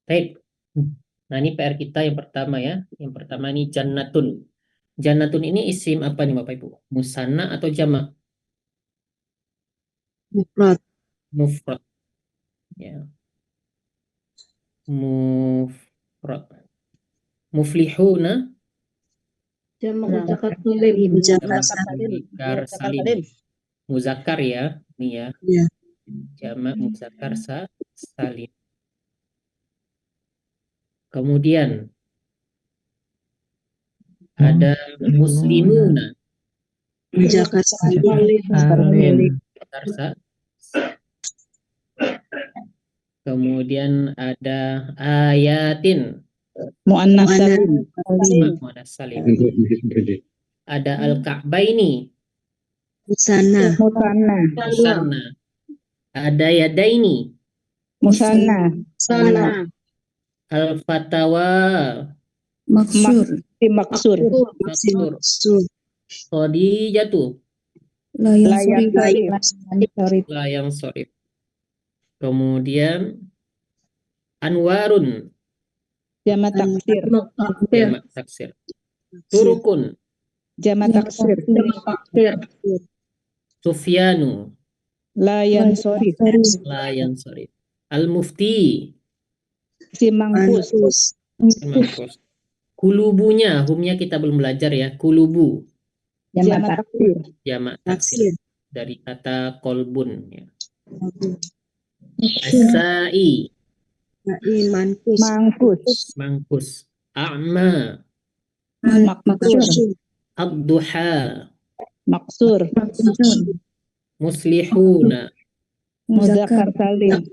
Baik. Nah, ini PR kita yang pertama ya. Yang pertama ini jannatun. Jannatun ini isim apa nih Bapak Ibu? Musanna atau jamak? Mufrad. Mufrad. Ya. Mufrad. Muflihuna. Jamak muzakkar salim. Jamak muzakkar salim. Muzakkar ya. Ini ya. Ya. Jamak muzakkar salim. Kemudian ada muslimuna. Muzakkar salim. Muzakkar Kemudian ada ayatin. Muannas salim. Muannas salim. Ada al-ka'baini. Musanna. Musanna. Ada yadaini. Musanna. Al-fatawa. Maksur. Maksur. Khadijatu. Layang sorif. Kemudian anwarun. Jamak taksir. Jamak taksir. Turukun. Jamak taksir. Sufyanu. Layan sorif. Layan sorif. Al-mufti. Simangkus. Mangkus. Kulubunya, humnya kita belum belajar ya. Kulubu. Jamak taksir. Jamak taksir. Dari kata kolbun ya. As-sa'i. Mangkus. A'ma. Maksur. Ad-duha. Maksur. Muslihuna. Muzakkar salim.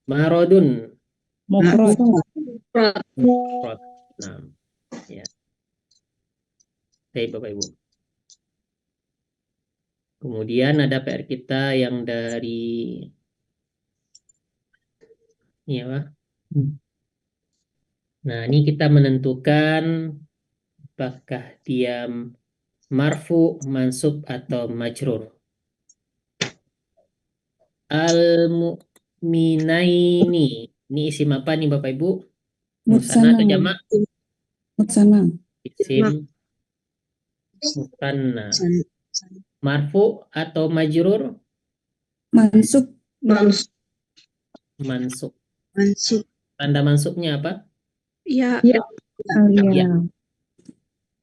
Marodun. Mufrad. Nah, ya. Baik Bapak Ibu. Kemudian ada PR kita yang dari ini apa? Nah, ini kita menentukan apakah dia marfu, mansub atau majrur. Al-mu'minaini. Ini isim apa nih Bapak Ibu? Musanna atau jamak? Musanna. Isim musanna. Marfu atau majrur? Mansub. Mansub. Tanda mansubnya apa? Ya. Ya.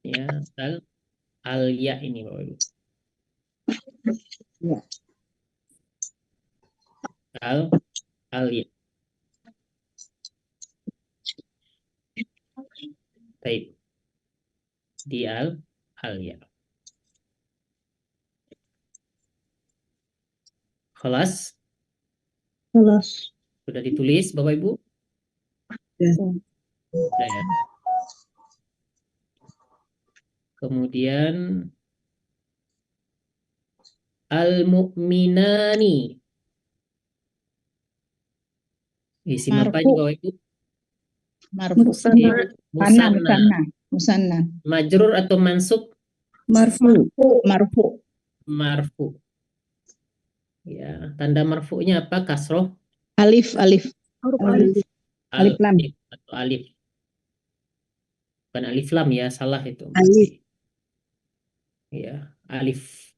Ya, al-ya ini Bapak Ibu. Ya. Al-ya. Baik. Di al-ya. Kelas? Sudah ditulis Bapak Ibu? Sudah ya. Kemudian al-mu'minani. Isim apa ini Bapak Ibu? Musanna. Majrur atau mansub? Marfu. Ya, tanda marfu'nya apa? Kasroh? Alif. Alif lam. Atau alif. Bukan alif lam ya, salah itu. Alif. Ya, alif.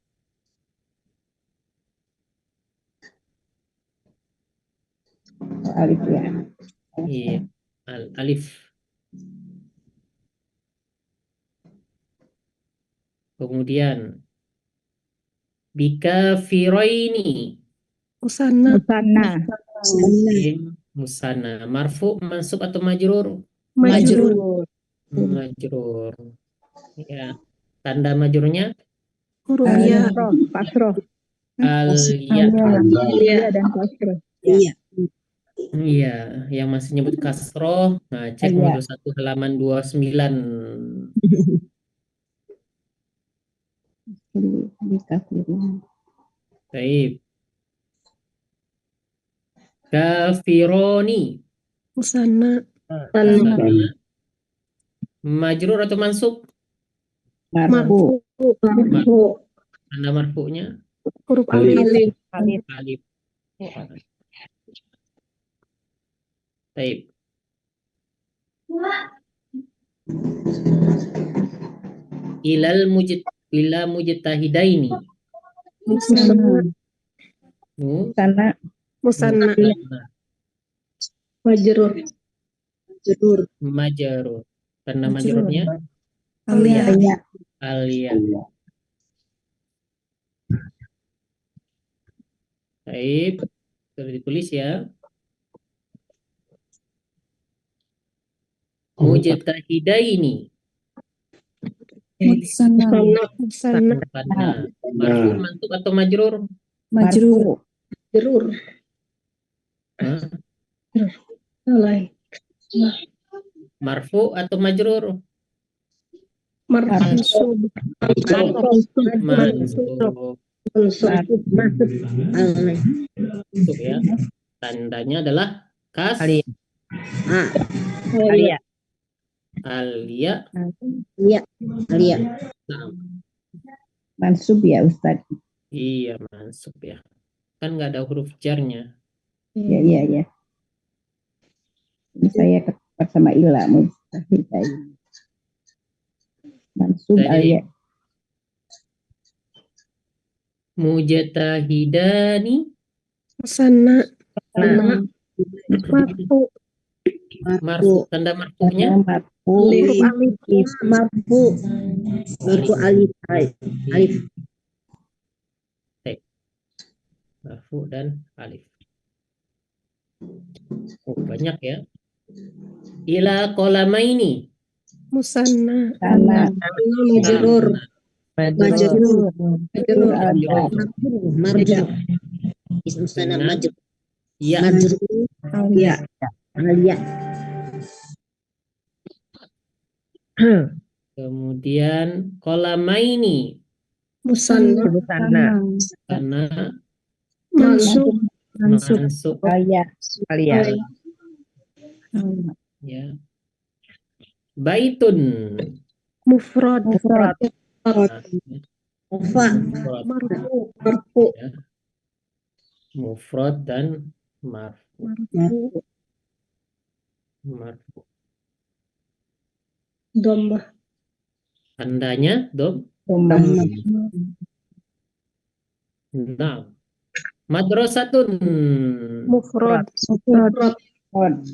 Alif ya. Iya, alif. Kemudian bikafiroini. Musanna. Musanna. Marfu, mansub atau majrur? Majrur. Majrur. Ya. Tanda majrurnya? Huruf ya. Kasroh. Al-ya. Dan kasroh. Iya. Iya, yang masih nyebut kasroh. Nah, cek modul 1 halaman 29. Baik. Kafironi. Musanna. Majrur atau mansub? Marfu. Tanda marfu'nya? Huruf alif. Alif. Baik. Ila mujtahidaini. Musanna. Mu Sana. Musanna. musanna. Majrur. Majrur. Majrur. Karena majrurnya Alia. Alia. alia. Baik. Sudah ditulis ya. Mujtahidaini. Musanna. Musanna. Musanna. Marfu, mansub atau majrur? Majrur. Majrur. Hah? Alai. Marfu atau majrur? Mansub. Mansub. Mansub ya. Tandanya adalah kas Alia. alia. Alia. Nah, Mansub ya Ustaz. iya mansub ya. Kan nggak ada huruf jarnya. Ya, ya, ya. Ini saya ketemu sama Ila Mujtahidaini. Mansub Jadi Alia. mujtahidani. Musanna. Nah, Marfu. marfu. Tanda marfunya Marfu. Huruf alif. Marfu. alif. Baik. Marfu dan alif. Oh, banyak ya. Ila qalamaini. Musanna. Sana. Majrur. Majrur. Majrur. Majrur. Dengan ya. Alia. Kemudian qalamaini. Musanna. Karena Mansub. mansub Alia. ya. Baitun. Mufrad. Nah, mufrad. Marfu. Ya. Mufrad dan marfu. Marfu. Dhammah. Tandanya dom. Nah. Madrasatun. Mufrad.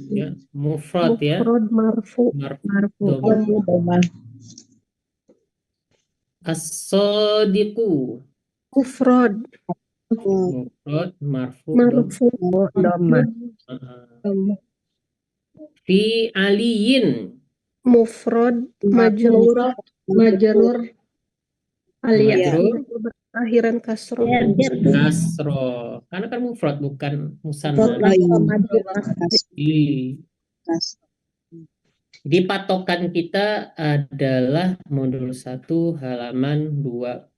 Ya, mufrad ya. Mufrad marfu. Marfu. Dom. As-sadiqu. Mufrad. Mufrad marfu dom. Marfu. Fi aliyin. Mufrad majrur. Alia. Majrur Akhiran kasroh. kasro. Karena kan mufrad bukan musanna. Jadi patokan kita adalah modul 1 halaman 29.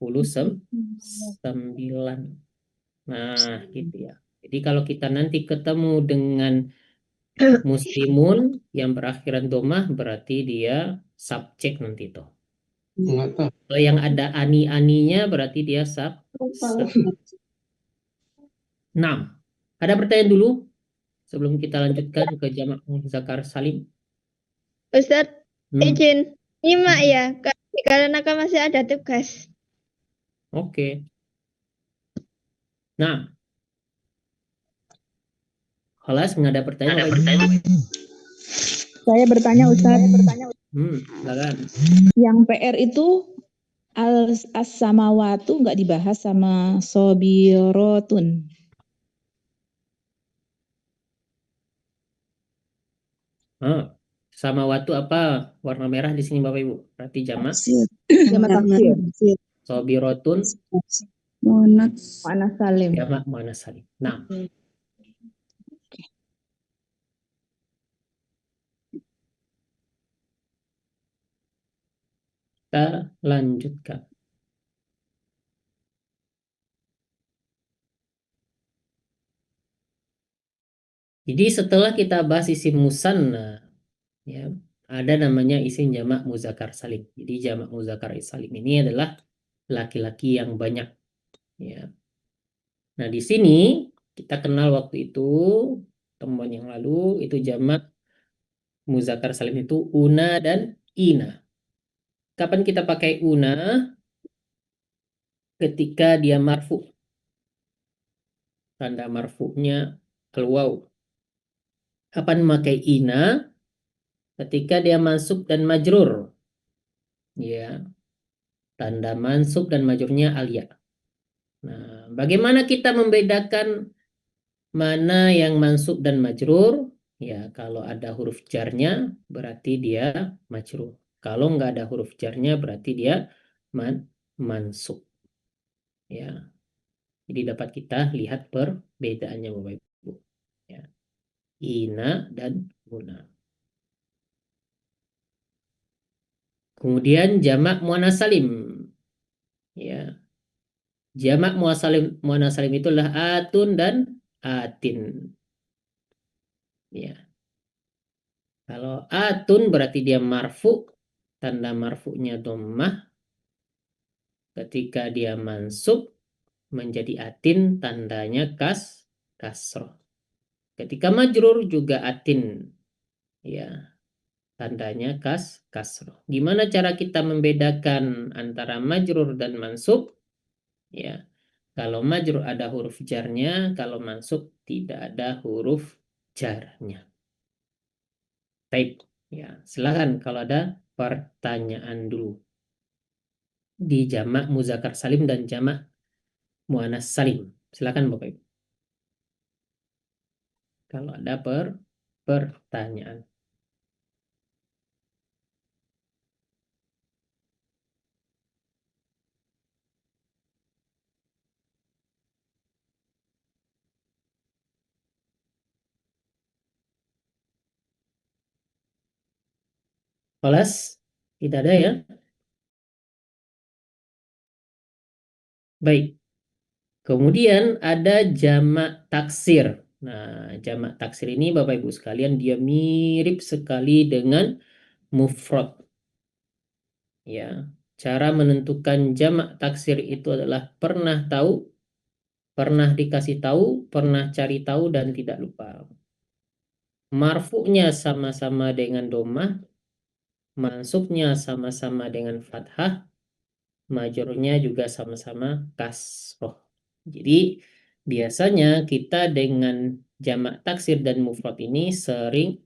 Nah, gitu ya. Jadi kalau kita nanti ketemu dengan muslimun yang berakhiran domah, berarti dia subjek nanti tuh. Kalau yang ada ani-aninya berarti dia subjek. 6. Ada pertanyaan dulu sebelum kita lanjutkan ke jamak muzakkar salim. Ustadz, izin nyimak ya, karena kan masih ada tugas. Oke. Nah, Khalas, nggak ada pertanyaan? Saya bertanya Ustaz. Silakan. Yang PR itu as-samawatu nggak dibahas sama sobirotun. Sama waktu apa warna merah di sini Bapak Ibu? Berarti jamak. Jamak taksir. Sobirotun. Muannas salim. Jamak muannas salim. Nah. Kita lanjutkan. Jadi setelah kita bahas isim musanna, ya, ada namanya isim jamak muzakkar salim. Jadi jamak muzakkar salim ini adalah laki-laki yang banyak. Ya. Nah di sini kita kenal waktu itu pertemuan yang lalu, itu jamak muzakkar salim itu una dan ina. Kapan kita pakai una? Ketika dia marfu. Tanda marfu'nya al-waw. Kapan memakai ina? Ketika dia mansub dan majrur. Ya. Tanda mansub dan majrurnya al-ya. Nah, bagaimana kita membedakan mana yang mansub dan majrur? Ya, kalau ada huruf jarnya berarti dia majrur. Kalau nggak ada huruf jarnya berarti dia mansub. Ya. Jadi dapat kita lihat perbedaannya Bapak Ibu. Ya. Ina dan guna. Kemudian jamak muannas salim. Ya. Jamak muannas salim itulah atun dan atin. Ya. Kalau atun berarti dia marfu, tanda marfu'nya dhammah. Ketika dia mansub menjadi atin, tandanya kasroh. Ketika majrur juga atin, ya, tandanya kasroh. Gimana cara kita membedakan antara majrur dan mansub? Ya, kalau majrur ada huruf jarnya, kalau mansub tidak ada huruf jarnya. Baik, ya, silakan kalau ada pertanyaan dulu di jamak muzakkar salim dan jamak muannas salim. Silakan Bapak Ibu. Kalau ada pertanyaan. Kelas? Tidak ada ya? Baik. Kemudian ada jamak taksir. Nah, jamak taksir ini Bapak Ibu sekalian dia mirip sekali dengan mufrad. Ya, cara menentukan jamak taksir itu adalah pernah tahu, pernah dikasih tahu, pernah cari tahu dan tidak lupa. Marfu'nya sama-sama dengan dhammah, mansubnya sama-sama dengan fathah, majrurnya juga sama-sama kasroh. Jadi biasanya kita dengan jamak taksir dan mufrad ini sering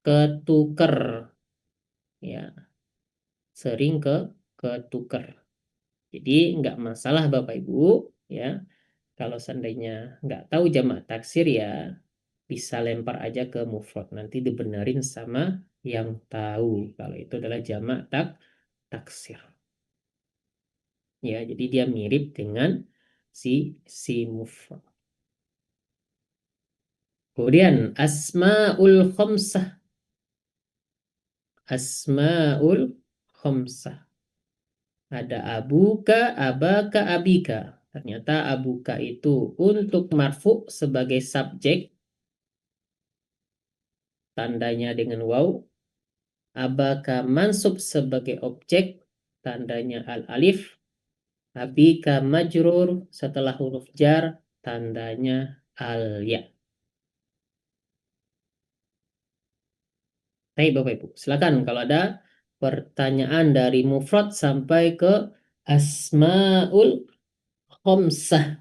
ketuker, ya, sering ketuker. Jadi nggak masalah Bapak Ibu, ya. Kalau seandainya nggak tahu jamak taksir ya bisa lempar aja ke mufrad, nanti dibenerin sama yang tahu kalau itu adalah jamak taksir. Ya, jadi dia mirip dengan si mufrad. Kemudian asmaul khamsah. Asmaul khamsah. Ada abuka, abaka, abika. Ternyata abuka itu untuk marfu sebagai subjek. Tandanya dengan waw. Abaka mansub sebagai objek. Tandanya al-alif. Abika majrur setelah huruf jar. Tandanya al-ya. Baik Bapak Ibu, silakan kalau ada pertanyaan dari mufrad sampai ke asmaul khamsah.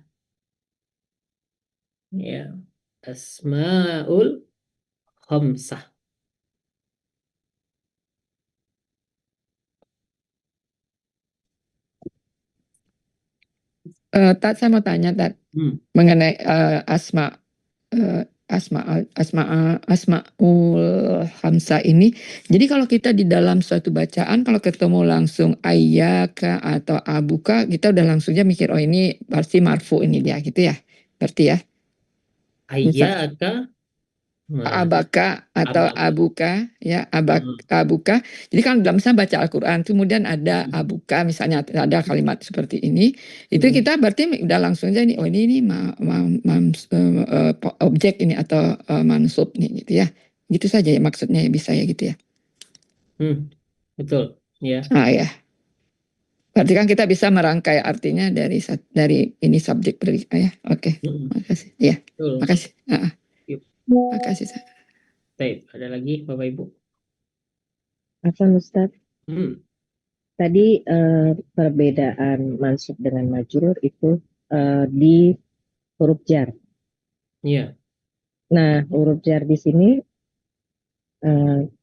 Ya, asmaul khamsah. Tat, saya mau tanya Tat mengenai asmaul hamzah ini. Jadi kalau kita di dalam suatu bacaan kalau ketemu langsung ayyaka atau abuka, kita udah langsung aja mikir oh ini pasti marfu ini dia gitu ya. Berarti ya. Ayyaka Abaka atau abuka ya, abuka. Jadi kan dalam misalnya baca Al-Qur'an kemudian ada abuka misalnya ada kalimat seperti ini, itu kita berarti udah langsung aja nih oh ini objek ini atau mansub nih gitu ya. Gitu saja ya maksudnya ya bisa ya gitu ya. Betul ya. Ya. Berarti kan kita bisa merangkai artinya dari ini subjek predikat ya. Oke. Makasih. Ya. Makasih. Makasih, Ustaz. Baik, ada lagi Bapak Ibu? Afwan Ustaz, Hmm, tadi perbedaan mansub dengan majrur itu di huruf jar. iya. Nah, huruf jar di sini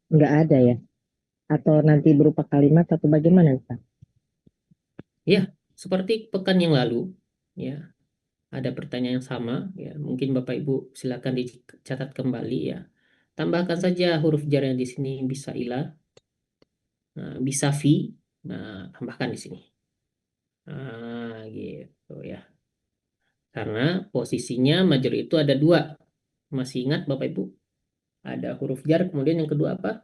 nggak ada ya? Atau nanti berupa kalimat atau bagaimana Ustaz? Ya, seperti pekan yang lalu, ya, ada pertanyaan yang sama, ya, mungkin Bapak Ibu silakan dicatat kembali ya. Tambahkan saja huruf jar yang di sini bisa ila, bisa fi, nah tambahkan di sini. Nah, gitu ya. Karena posisinya majrur itu ada dua. Masih ingat Bapak Ibu? Ada huruf jar, kemudian yang kedua apa?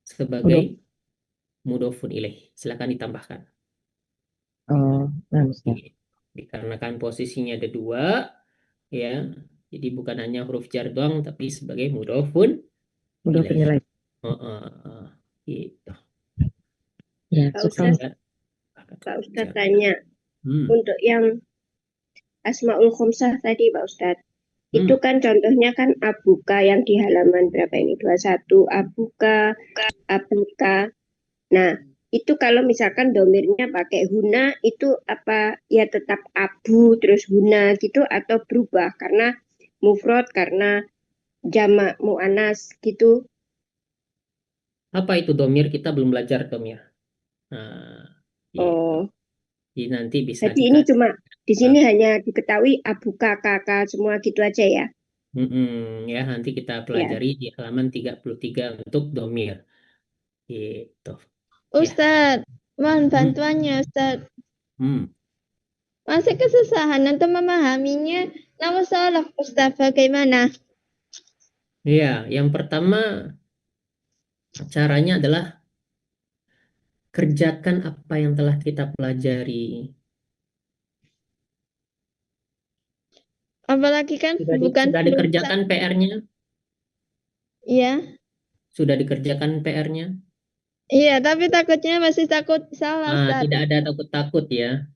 Sebagai mudhofun ilaih. Silakan ditambahkan. Oh, nah Ustaz. Dikarenakan posisinya ada dua, ya. Jadi bukan hanya huruf jar doang, tapi sebagai mudhofun Udah ilaih. penilai. Gitu. Ya, Pak syukran. Ustadz, Pak Ustadz tanya, Hmm. untuk yang Asmaul Khomsah tadi Pak Ustadz, itu kan contohnya kan abuka yang di halaman berapa ini? 21, abuka, abuka. Nah, itu kalau misalkan domirnya pakai huna, itu apa ya tetap abu terus huna gitu atau berubah karena mufrad, karena jamak mu'anas gitu. Apa itu domir? Kita belum belajar domir. Nah, gitu. Oh, Jadi nanti bisa jadi ini dikasih. cuma di sini hanya diketahui abuka, kakak, semua gitu aja ya. Ya, nanti kita pelajari di halaman 33 untuk domir. Gitu. Ustadz, mohon bantuannya Ustadz. Masih kesusahan untuk memahaminya. Nama salah Ustadz bagaimana? Ya, yang pertama caranya adalah kerjakan apa yang telah kita pelajari. Apalagi kan bukan Sudah dikerjakan PR-nya? Iya. Sudah dikerjakan PR-nya? Iya, tapi takutnya masih takut salah Ustadz. Tidak ada takut-takut ya.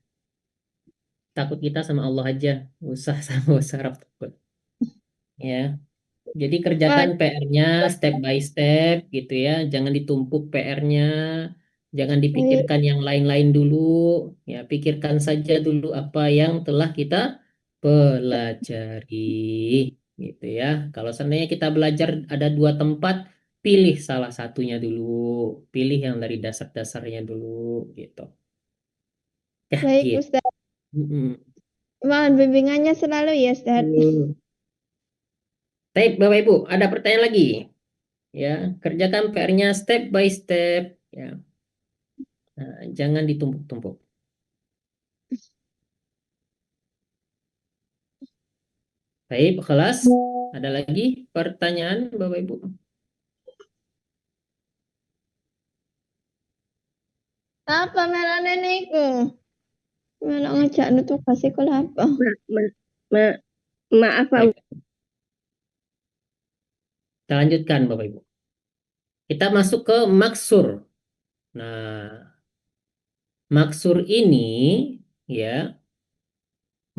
Takut kita sama Allah aja, usah sama harap takut. Ya. Jadi kerjakan PR-nya step by step gitu ya. Jangan ditumpuk PR-nya. Jangan dipikirkan yang lain-lain dulu. Ya, pikirkan saja dulu apa yang telah kita pelajari gitu ya. Kalau seandainya kita belajar ada dua tempat, pilih salah satunya dulu. Pilih yang dari dasar-dasarnya dulu gitu. Ya, Baik gitu. Ustadz. Mohon bimbingannya selalu ya Ustadz. Baik Bapak Ibu, ada pertanyaan lagi? Ya, kerjakan PR-nya step by step ya. Nah, jangan ditumpuk-tumpuk. Baik, kelas. Ada lagi pertanyaan Bapak Ibu? Apa melane niku? Melok ngejak nutuk kasih kula apa? Maaf Pak. Kita lanjutkan Bapak Ibu. Kita masuk ke maksur. Nah, maksur ini ya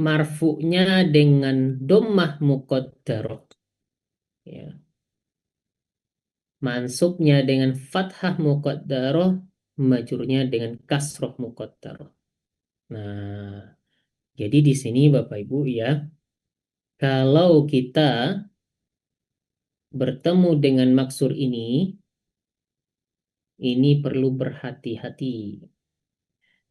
marfu'nya dengan dhammah muqaddarah. Ya. Mansubnya dengan fathah muqaddarah, majrurnya dengan kasroh muqaddarah. Nah, jadi di sini Bapak Ibu ya, kalau kita bertemu dengan maksur ini perlu berhati-hati.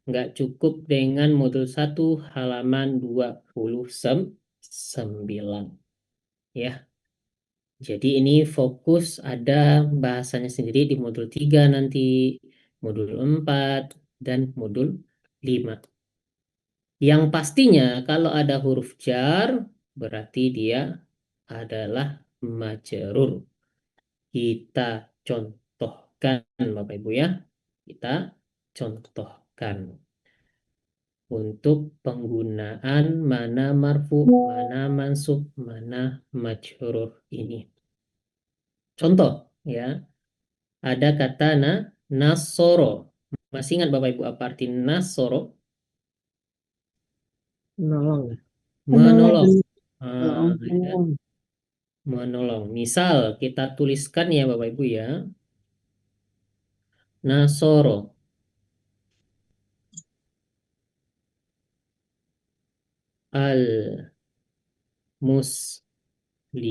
Nggak cukup dengan modul 1 halaman 29. Ya. Jadi ini fokus ada bahasanya sendiri di modul 3 nanti, modul 4, dan modul 5. Yang pastinya kalau ada huruf jar, berarti dia adalah majrur. Kita contohkan Bapak Ibu ya. Kita contohkan. Untuk penggunaan mana marfu, mana mansub, mana majrur ini. Contoh ya. Ada kata nasoro. Masih ingat Bapak Ibu apa arti nasoro? Menolong. Menolong. Menolong. Menolong. Misal kita tuliskan ya Bapak Ibu ya. Nasoro.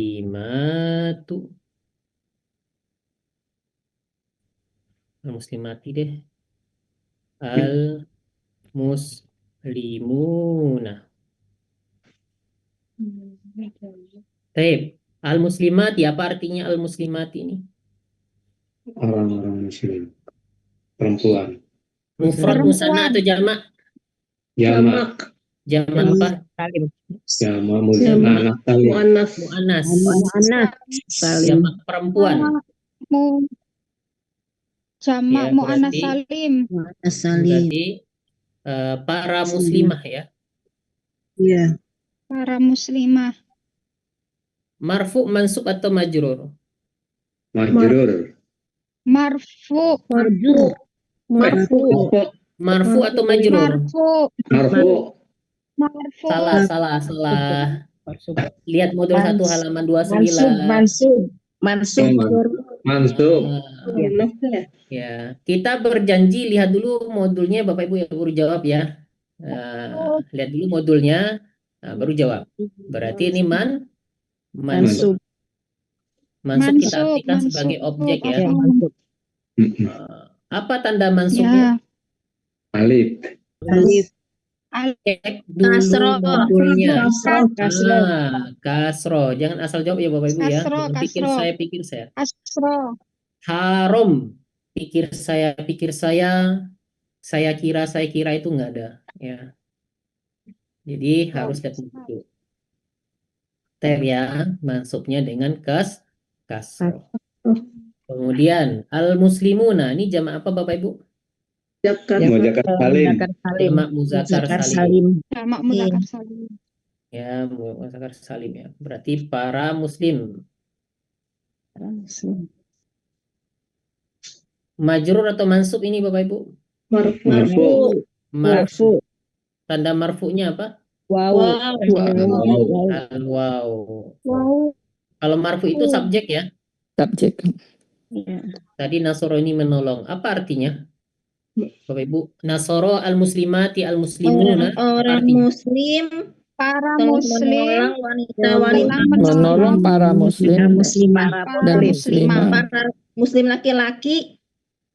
Al-muslimatu. Al-muslimati deh. Al-muslimuna. Taib. Al-muslimati, apa artinya al-muslimati ini? Orang-orang muslim, perempuan. Mufrad, musanna atau jamak? Jamak, Jamak apa? Salim. jamak, Jamak. anak salim. Mu'annas. Mu'annas. Mu'annas. Salim. Jamak perempuan. Jamak Ya, mu'annas berarti- salim. Berarti para muslimah ya. Iya. Para muslimah. Marfu, mansub atau majrur? Majrur. Marfu. Marfu. Marfu. Marfu atau majrur? Marfu. Marfu. Marfu. Salah. Lihat modul 1 halaman 29. Mansub. Mansub. Ya, kita berjanji lihat dulu modulnya Bapak Ibu yang baru jawab ya. Lihat dulu modulnya, baru jawab. Berarti ini mansub. Mansub kita Mansub, artikan mansub. sebagai objek ya. Ya, mansub. Apa tanda mansubnya? Ya. Alif. Cek dulu Kasro. modulnya. Kasro. Kasro. Jangan asal jawab ya Bapak Ibu ya. Kasro, Jangan kasro. pikir saya. Asro. Haram. Pikir saya, saya kira itu nggak ada ya. Jadi harus lihat dulu. Tab ya, mansubnya dengan kasro. Kemudian al-muslimuna, ini jamak apa Bapak Ibu? Muzakkar salim. Jamak muzakkar salim. Salim. Jamak muzakkar salim. Ya, muzakkar salim ya. Berarti para muslim. Majrur atau mansub ini Bapak Ibu? Marfu. Marfu. Tanda marfu'nya apa? Wow. Al-waw. Kalau marfu itu subjek ya. Subjek. Tadi Nasoro ini menolong. Apa artinya? Bapak Ibu, Nasoro al-muslimati al-muslimuna. Apa Orang artinya? muslim Para telah muslim. menolong wanita-wanita, Menolong para muslim Muslimah. dan muslimah. muslimah. para muslim laki-laki,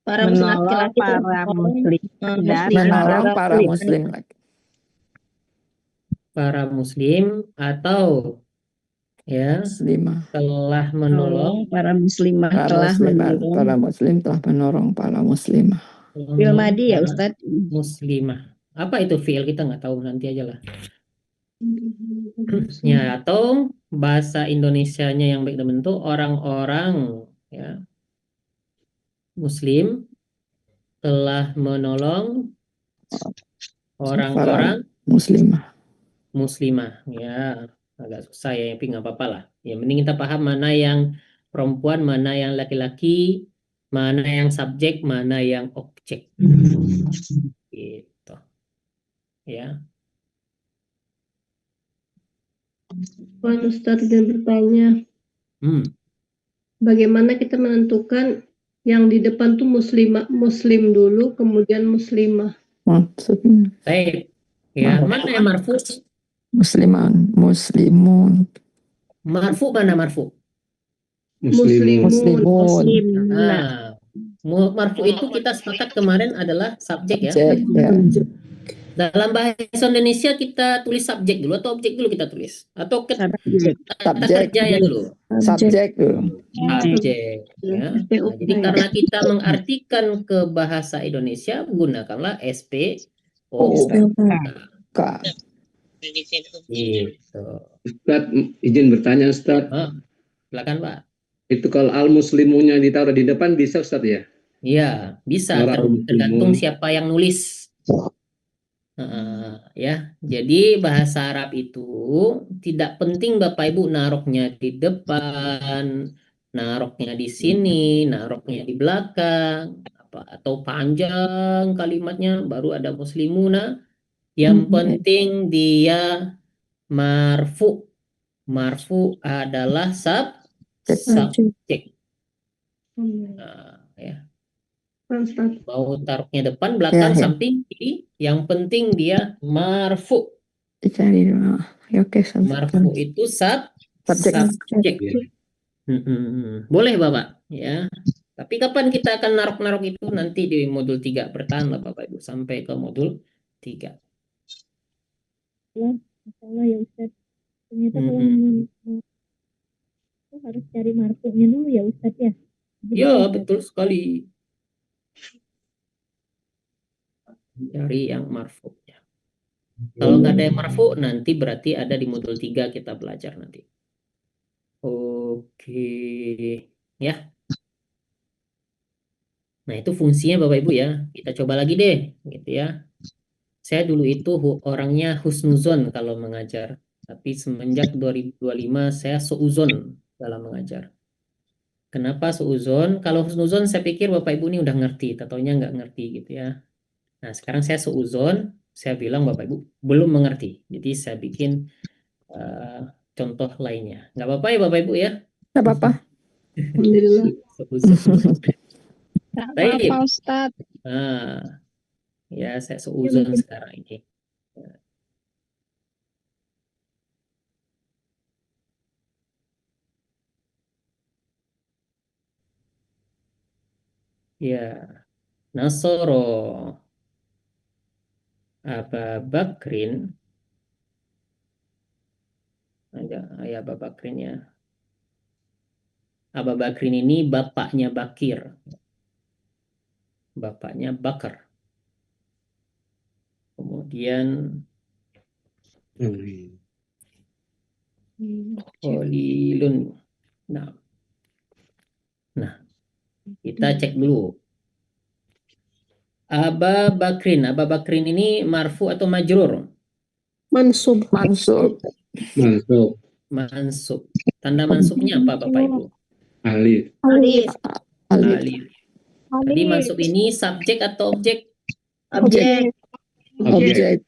para muslim Menolong laki-laki para muslim. Dan Menolong para muslim. Para muslim atau ya Muslimah. telah menolong para muslimah telah menolong. Para muslim telah menolong para muslimah. Fi'il madi ya para Ustadz. muslimah. Apa itu fi'il, kita nggak tahu, nanti aja lah. Ya, atau bahasa Indonesianya yang baik dan bentuk orang-orang ya muslim telah menolong orang-orang Muslimah. muslimah. Ya, agak susah ya, tapi nggak apa-apa lah. Yang penting kita paham mana yang perempuan, mana yang laki-laki, mana yang subjek, mana yang objek. Gitu. Ya. Pak Ustadz izin bertanya, bagaimana kita menentukan yang di depan tuh muslim dulu, kemudian muslimah? Maksudnya Baik. Ya, mana yang marfu? musliman, muslimun, Marfu mana marfu? Muslimun. muslimun. Nah, marfu itu kita sepakat kemarin adalah subjek ya. Subjek, ya. Dalam bahasa Indonesia kita tulis subjek dulu atau objek dulu kita tulis? Atau kata Subjek. kerjanya dulu? Subjek dulu. Subjek. Ya. Nah, jadi karena kita mengartikan ke bahasa Indonesia, gunakanlah SPOK. K. Gitu. Ustadz, izin bertanya Ustadz. Silakan Pak. Itu kalau al-muslimunya ditaruh di depan bisa Ustadz ya? Iya, bisa tergantung siapa yang nulis. Ya, jadi bahasa Arab itu tidak penting Bapak Ibu naruhnya di depan, naruhnya di sini, naruhnya di belakang, atau panjang kalimatnya baru ada muslimuna. Yang penting dia marfu. Marfu adalah subjek. Nah, ya. Mau taruhnya depan, belakang, Ya. samping, kiri. Yang penting dia marfu. Dicari dulu. Ya, oke, Marfu itu subjek. Boleh Bapak, ya. Tapi kapan kita akan narok-narok itu? Nanti di modul 3. Bertahanlah Bapak Ibu sampai ke modul 3. Masalah ya Ustaz. Ternyata kalau itu harus cari marfu'nya dulu ya Ustaz ya. Ya, betul sekali. Cari yang marfu. Ya. Kalau nggak ada yang marfu, nanti berarti ada di modul 3 kita belajar nanti. Oke, ya. Nah, itu fungsinya Bapak Ibu ya. Kita coba lagi deh, gitu ya. Saya dulu itu orangnya husnuzon kalau mengajar. Tapi semenjak 2025 saya suuzon dalam mengajar. Kenapa suuzon? Kalau husnuzon saya pikir Bapak Ibu ini udah ngerti, taunya nggak ngerti gitu ya. Nah, sekarang saya suuzon, saya bilang Bapak Ibu belum mengerti. Jadi saya bikin contoh lainnya. Nggak apa-apa ya Bapak Ibu ya? Nggak apa-apa. Alhamdulillah. Tak Baik. apa Ustaz. Nah, ya saya suuzon sekarang ini. Ya, Nasoro Aba Bakrin, ya Aba Bakrin ya. Aba Bakrin ini bapaknya Bakir, bapaknya Bakar. Kemudian Khalilun. Nah, kita cek dulu. Aba Bakrin ini marfu atau majrur? Mansub. Mansub. Mansub. Tanda mansubnya apa Bapak Ibu? Alif. Alif. Alif. Tadi mansub ini subjek atau objek? Objek. Objek.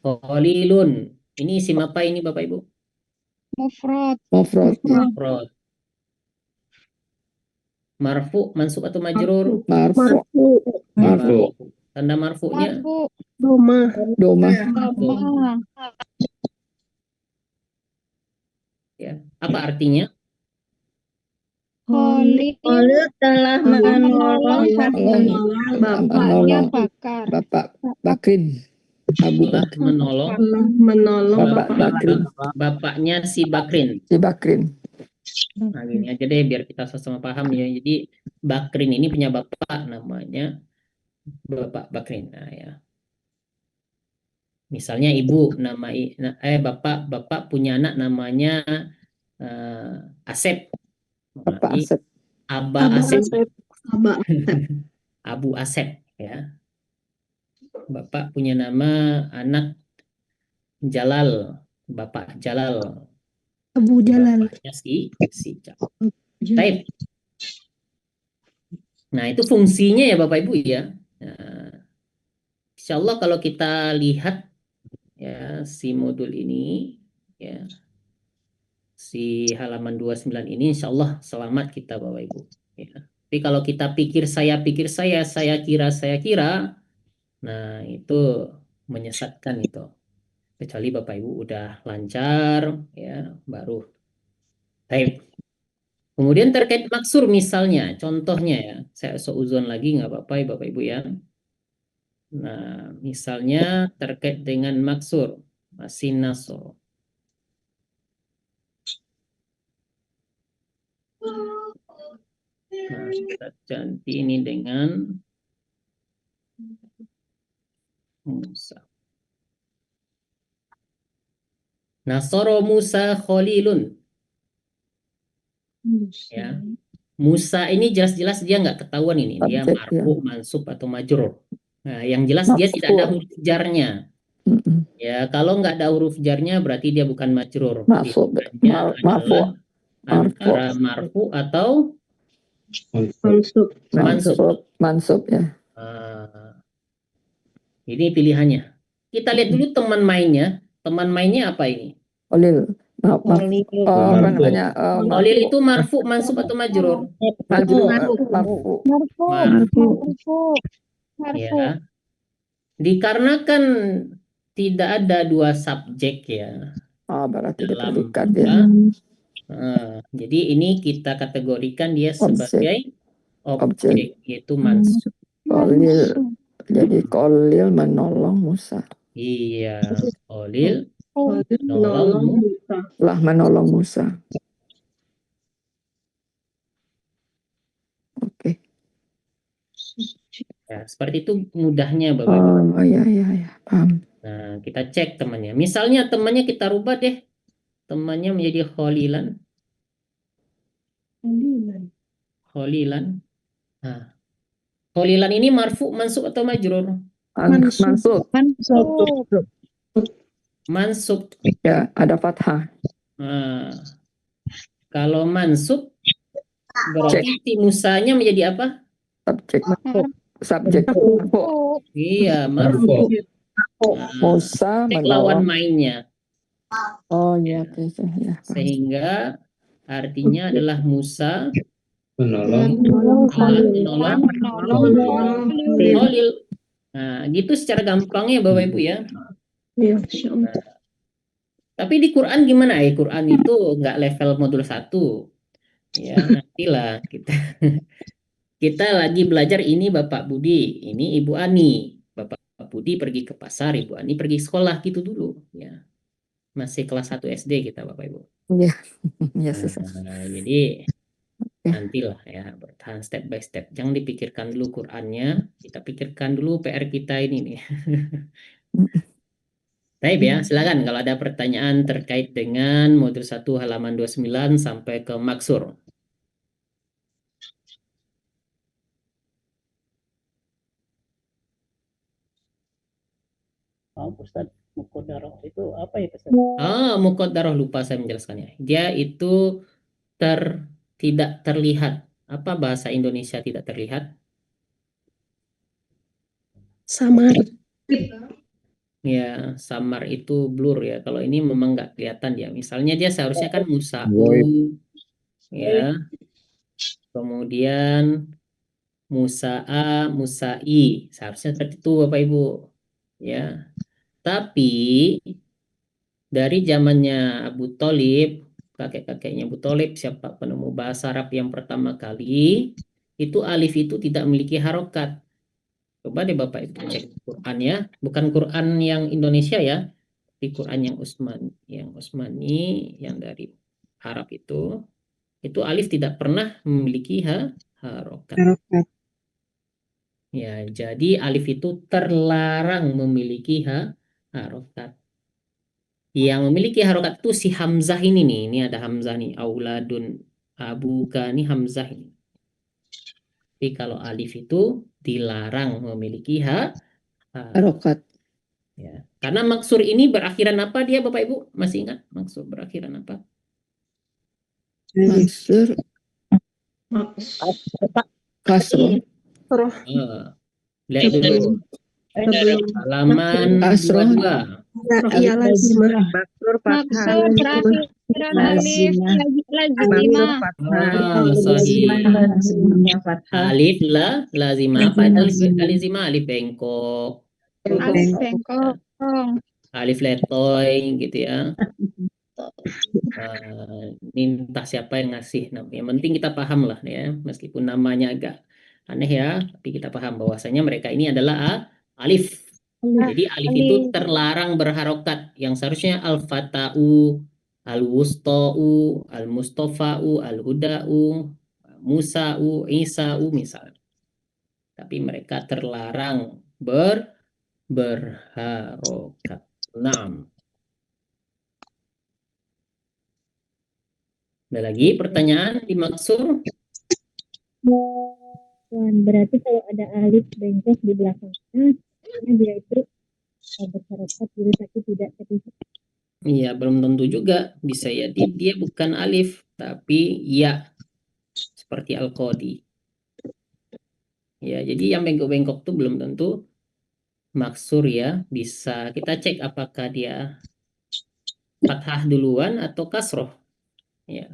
Khalilun. Ini isim apa ini Bapak Ibu? Mufrad. Mufrad. Marfu, mansub atau majrur? Marfu. Tanda marfunya? Doma. Ya. Apa artinya? Khalid telah menolong bapaknya Bakar. Bapak Bakrin. Abu Bakar. Menolong Bapak Bakrin. Bapaknya si Bakrin. Si Bakrin. Nah, gini aja deh biar kita sama-sama paham ya. Jadi Bakrin ini punya bapak namanya Bapak Bakrin. Nah, ya. Misalnya ibu bapak punya anak namanya Asep. Bapak Asep. Aba Asep. Abu Asep ya. Bapak punya nama anak Jalal, Bapak Jalal. Abu Jalal. Bapaknya si Jalal. Baik. Nah, itu fungsinya ya Bapak Ibu ya. Nah, insya Allah kalau kita lihat ya si modul ini ya, si halaman 29 ini insya Allah selamat kita Bapak Ibu ya. Tapi kalau kita pikir saya kira, nah itu menyesatkan itu. Kecuali Bapak Ibu udah lancar ya, baru. Baik. Kemudian terkait maksur misalnya, contohnya ya, saya seuzon lagi nggak apa-apa ya Bapak Ibu ya. Nah, misalnya terkait dengan maksur, masih naso. Nah, kita ganti ini dengan Musa. Nasoro Musa Khalilun. Ya. Musa ini jelas-jelas dia nggak ketahuan ini. Dia marfu, mansub atau majrur. Nah, yang jelas dia tidak ada huruf jarnya. Ya, kalau nggak ada huruf jarnya berarti dia bukan majrur. Marfu. Antara marfu atau Mansub ya. Ini pilihannya. Kita lihat dulu teman mainnya. Teman mainnya apa ini? Kolil. Maaf, maaf. Apa namanya? Kolil itu marfu, mansub atau majrur? Marfu. Marfu. Ya. Dikarenakan tidak ada dua subjek ya Oh, berarti dalam diperlukan apa? ya. Jadi ini kita kategorikan dia Objek. sebagai objek, yaitu mansub. Kolil. Jadi Kolil menolong Musa. Iya, Kolil Menolong Musa. Telah menolong Musa. Oke. ya, seperti itu mudahnya Bapak Ibu. Oh, ya, paham. Nah, kita cek temannya. Misalnya temannya kita rubah deh. Temannya menjadi Kholilan. Kholilan. Nah, Kholilan ini marfu, mansub atau majrur? Mansub. Mansub. Ya, ada fathah. Nah, kalau mansub berarti si Musanya menjadi apa? Subjek. Marfu. Iya, marfu. Musa Cek lawan menolong. mainnya. Oh iya, oke. Ya, paham. Sehingga artinya adalah Musa Menolong. menolong Khalil. Nah, gitu secara gampangnya Bapak Ibu ya. Ya, Masya Allah. Tapi di Quran gimana ya? Quran itu nggak level modul 1. Ya, nantilah kita lagi belajar ini Bapak Budi, ini Ibu Ani. Bapak Budi pergi ke pasar, Ibu Ani pergi sekolah gitu dulu ya. Masih kelas 1 SD kita Bapak Ibu. Iya. Ya, susah. Jadi nantilah ya, bertahan step by step. Jangan dipikirkan dulu Qurannya, kita pikirkan dulu PR kita ini nih. Baik ya, silakan kalau ada pertanyaan terkait dengan modul 1 halaman 29 sampai ke maksur. Ustaz, muqaddarah itu apa ya Ustaz? Muqaddarah lupa saya menjelaskannya. Dia itu tidak terlihat. Apa bahasa Indonesia tidak terlihat? Samar. Ya, samar itu blur ya. Kalau ini memang nggak kelihatan dia. Misalnya dia seharusnya kan musa'u, ya. Kemudian musa'a, musa'i. Seharusnya seperti itu Bapak Ibu. Ya. Tapi dari zamannya Abu Thalib, kakek-kakeknya Abu Thalib, siapa penemu bahasa Arab yang pertama kali, itu alif itu tidak memiliki harokat. Coba deh Bapak Ibu cek Quran ya, bukan Quran yang Indonesia ya, di Quran yang Utsmani, yang dari Arab itu alif tidak pernah memiliki harokat. Ya, jadi alif itu terlarang memiliki harokat. Yang memiliki harokat itu si Hamzah ini nih. Ini ada Hamzah nih. Auladun abuka ini Hamzah ini. Tapi kalau alif itu dilarang memiliki Harokat. Ya. Karena maksur ini berakhiran apa dia Bapak Ibu? Masih ingat maksur berakhiran apa? Mansur. Kasroh. Lihat dulu. Halaman 22. Iya lagi Maksur alif lazimah. Alif lazimah apa? Alif lazimah, alif bengkok. Alif bengkok. Alif letoy gitu ya. Ini entah siapa yang ngasih nama. Yang penting kita paham lah ya, meskipun namanya agak aneh ya, tapi kita paham bahwasanya mereka ini adalah alif. Jadi alif itu terlarang berharokat, yang seharusnya al-fata'u, al-wusta'u, al-mustafa'u, al-huda'u, musa'u, isa'u misal. Tapi mereka terlarang berharokat. Naam. Ada lagi pertanyaan di maksur? Berarti kalau ada alif bengkok di belakangnya, dia itu berharokat diri tapi tidak terlihat. Iya, belum tentu juga. Bisa jadi dia bukan alif, tapi ya. Seperti al-qadi. Ya, jadi yang bengkok-bengkok itu belum tentu maksur ya. Bisa kita cek apakah dia fathah duluan atau kasroh. Ya.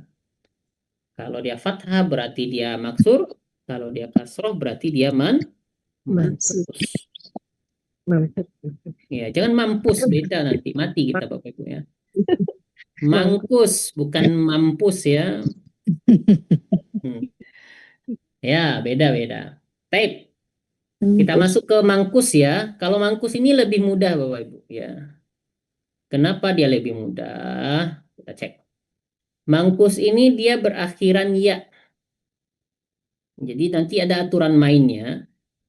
Kalau dia fathah berarti dia maksur, kalau dia kasroh berarti dia mampus. Mantap. Ya, jangan mampus, beda nanti mati kita Bapak Ibu ya. Mangkus bukan mampus ya. Ya, beda-beda. Tape. Kita masuk ke mangkus ya. Kalau mangkus ini lebih mudah Bapak Ibu ya. Kenapa dia lebih mudah? Kita cek. Mangkus ini dia berakhiran ya. Jadi nanti ada aturan mainnya.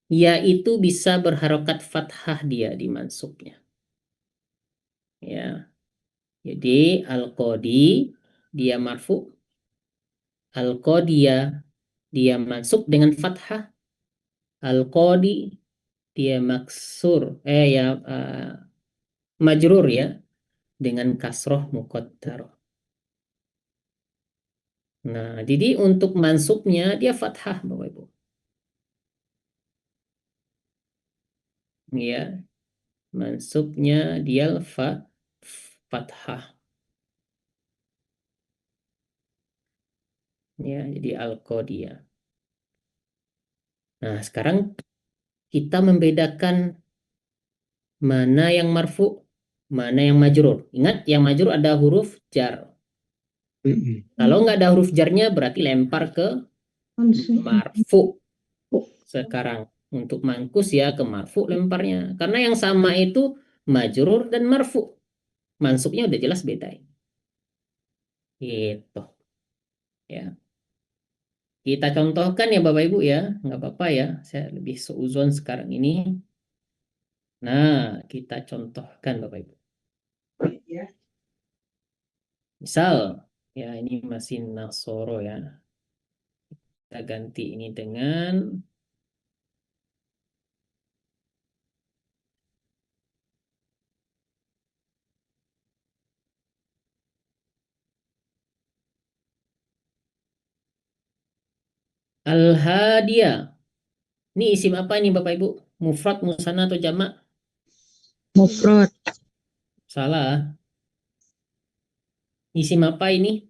Ya itu bisa berharokat fathah dia di mansubnya. Ya. Jadi al-qadi dia marfu. Al-qadiyah dia mansub dengan fathah. Al-qadi dia maksur majrur ya dengan kasroh muqaddarah. Nah, jadi untuk mansubnya dia fathah Bapak Ibu. Ya, mansubnya dia fathah. Ya, jadi al-qadiyah. Nah, sekarang kita membedakan mana yang marfu, mana yang majrur. Ingat, yang majrur ada huruf jar. Kalau nggak ada huruf jarnya berarti lempar ke marfu. Sekarang untuk mangkus ya ke marfu lemparnya. Karena yang sama itu majrur dan marfu. Mansubnya udah jelas beda. Gitu. Ya. Kita contohkan ya Bapak Ibu ya. Nggak apa-apa ya. Saya lebih seuzon sekarang ini. Nah, kita contohkan Bapak Ibu. Misal, ya ini masih Nasoro ya. Kita ganti ini dengan Al-Hadiyah. Ini isim apa ini Bapak Ibu? Mufrad, musanna atau jamak? Mufrad. Salah. Isim apa ini?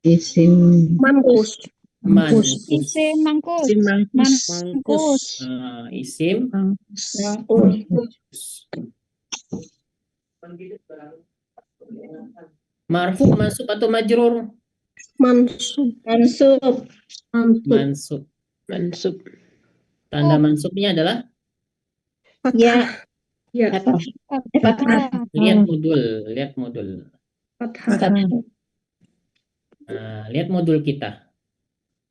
Isim Mangkus. Mankus. Isim mangkus. Mangkus. Isim marfu, mansub atau majrur? Mansub. Mansub. Mansub. Mansub. Tanda mansubnya adalah Ya. Ya. Fathah. lihat modul. Fathah. Nah, lihat modul kita.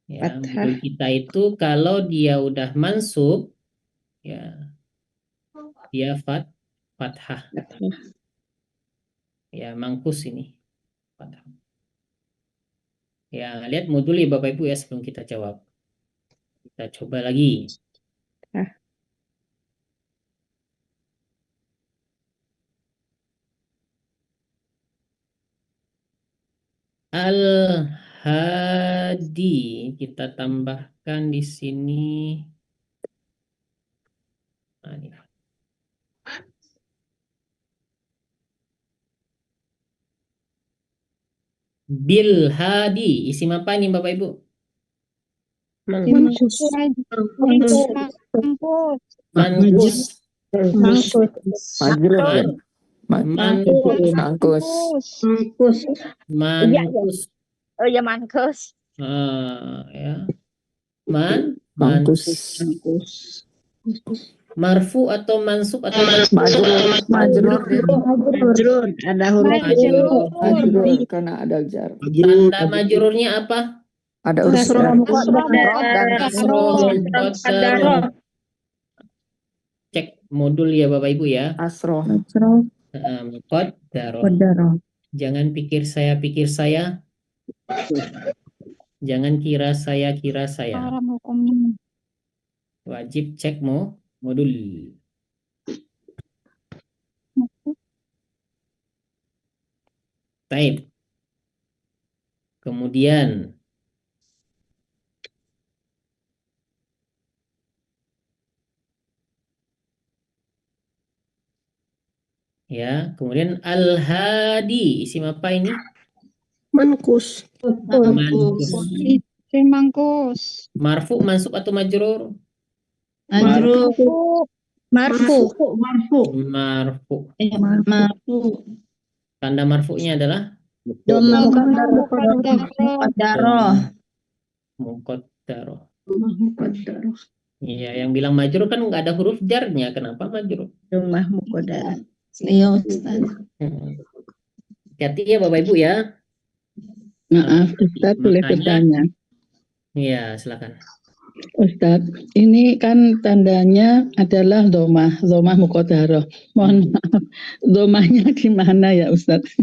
Ya, Fathah. modul kita itu kalau dia udah mansub, ya, dia fathah. Ya, mangkus ini. Fathah. Ya, lihat modul ya Bapak Ibu ya sebelum kita jawab. Kita coba lagi. Al-Hadi kita tambahkan di sini. Nah, ini. Bil Hadi, isim apa ini Bapak Ibu? Mansub. Mangkus. Mankus. Majrur ya. Mankus. Mangkus. Mankus. Oh ya mangkus. Ya. Mangkus. Marfu atau mansub atau Majrur. Majrur. Majrur. Ada huruf Majrur karena ada jar. Tanda majrurnya apa? Ada urus jar. Dan Muqaddarah. Cek modul ya Bapak Ibu ya. asroh. Muqaddarah. Jangan pikir saya. Jangan kira saya. Haram hukumnya. Wajib cek modul. Baik. Kemudian Ya, kemudian al-hadi, isim apa ini? Mankus. Mankus. Mangkus. Marfu, mansub atau majrur? Majrur. Marfu. Marfu. Marfu. Marfu. Tanda marfu'nya adalah Dhamma Muqaddarah. muqaddarah. muqaddarah. Muqaddarah. Iya, yang bilang majrur kan nggak ada huruf jarnya. Kenapa majrur? Dhamma muqaddarah. Iya, Ustaz. Hati-hati ya Bapak Ibu ya. Maaf, Ustadz boleh Makanya- bertanya. Iya, silakan. Ustadz, ini kan tandanya adalah domah muqaddarah. Mohon maaf, domahnya di mana ya Ustadz?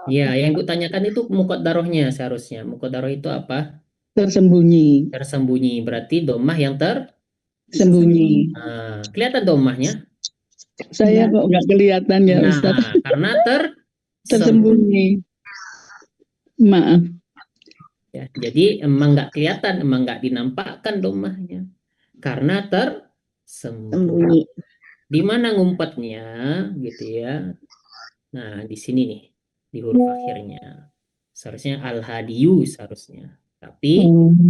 Iya, yang Ibu tanyakan itu muqaddarahnya seharusnya. Muqaddarah itu apa? Tersembunyi, Tersembunyi. Berarti domah yang sembunyi. Nah, kelihatan domahnya? Saya kok nggak kelihatan ya Nah, Ustadz, karena tersembunyi. Maaf. Ya, jadi emang nggak kelihatan, emang nggak dinampakkan domahnya. Karena tersembunyi. Di mana ngumpetnya, gitu ya. Nah, di sini nih, di huruf akhirnya. Seharusnya al-hadiyu seharusnya. Tapi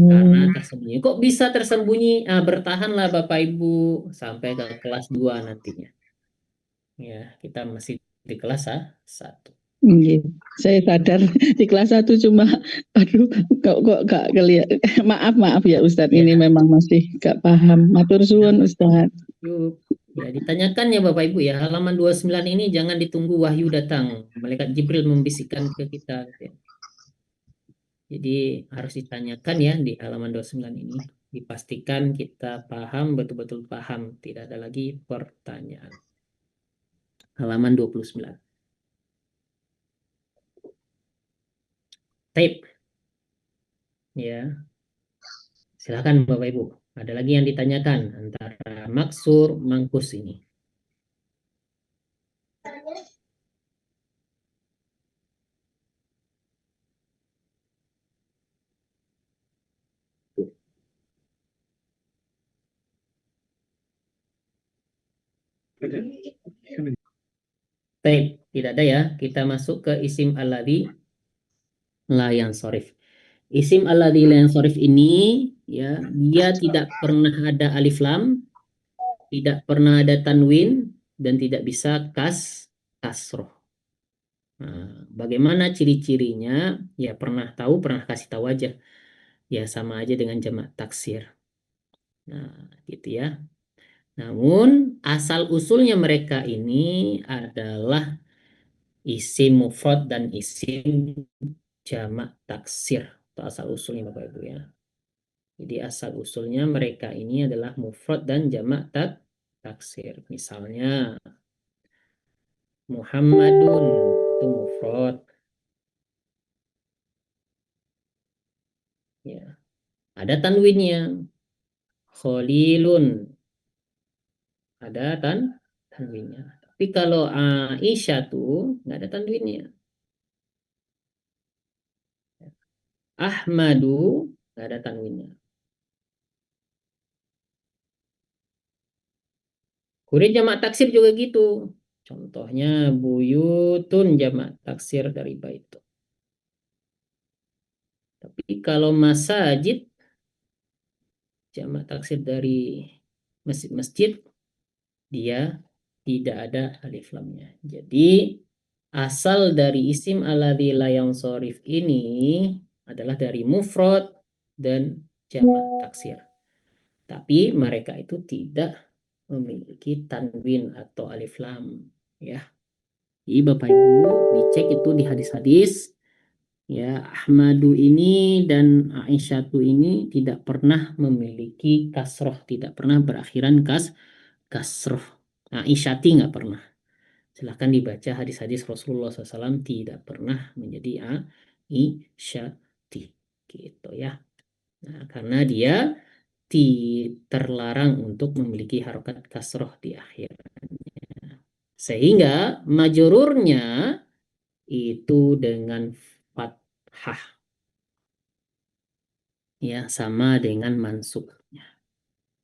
karena tersembunyi. Kok bisa tersembunyi? Bertahanlah Bapak Ibu sampai ke kelas 2 nantinya. Ya, kita masih di kelas 1. Iya, saya sadar di kelas 1 cuma, aduh, kok gak kelihatan. Maaf ya Ustadz, Ya. ini memang masih gak paham. Matur suwun Ustadz. Yuk. Ya, ditanyakan ya Bapak Ibu ya, halaman 29 ini jangan ditunggu wahyu datang. Malaikat Jibril membisikkan ke kita. Gitu ya. Jadi harus ditanyakan ya di halaman 29 ini. Dipastikan kita paham, betul-betul paham. Tidak ada lagi pertanyaan. Halaman 29. Tape. Ya. Silakan Bapak Ibu. Ada lagi yang ditanyakan antara maksur, mangkus ini. Baik, tidak ada ya. Kita masuk ke isim alladhi la yansharif. Isim alladhi la yansharif ini ya, dia tidak pernah ada alif lam, tidak pernah ada tanwin, dan tidak bisa kasroh. Nah, bagaimana ciri-cirinya? Ya pernah kasih tahu aja. Ya sama aja dengan jamak taksir. Nah, gitu ya. Namun asal usulnya mereka ini adalah isim mufrad dan isim jamak taksir. Itu asal usulnya Bapak Ibu ya. Jadi asal usulnya mereka ini adalah mufrad dan jamak taksir. Misalnya Muhammadun itu mufrad. Ya. Ada tanwinnya. Khalilun ada tanwinnya. Tapi kalau Aisyah tuh nggak ada tanwinnya. Ahmadu nggak ada tanwinnya. Kemudian jamak taksir juga gitu. Contohnya buyutun jamak taksir dari baitu. Tapi kalau masajid jamak taksir dari masjid dia tidak ada alif lamnya. Jadi asal dari isim alladzi la yansharif ini adalah dari mufrad dan jamak taksir. Tapi mereka itu tidak memiliki tanwin atau alif lam ya. Jadi Bapak Ibu dicek itu di hadis-hadis ya, Ahmadu ini dan Aisyatu ini tidak pernah memiliki kasroh, tidak pernah berakhiran kasroh. Aisyati nggak pernah. Silahkan dibaca hadis-hadis Rasulullah SAW tidak pernah menjadi Aisyati gitu ya. Nah, karena dia terlarang untuk memiliki harokat kasroh di akhir. Sehingga majrurnya itu dengan fathah. Ya, sama dengan mansubnya.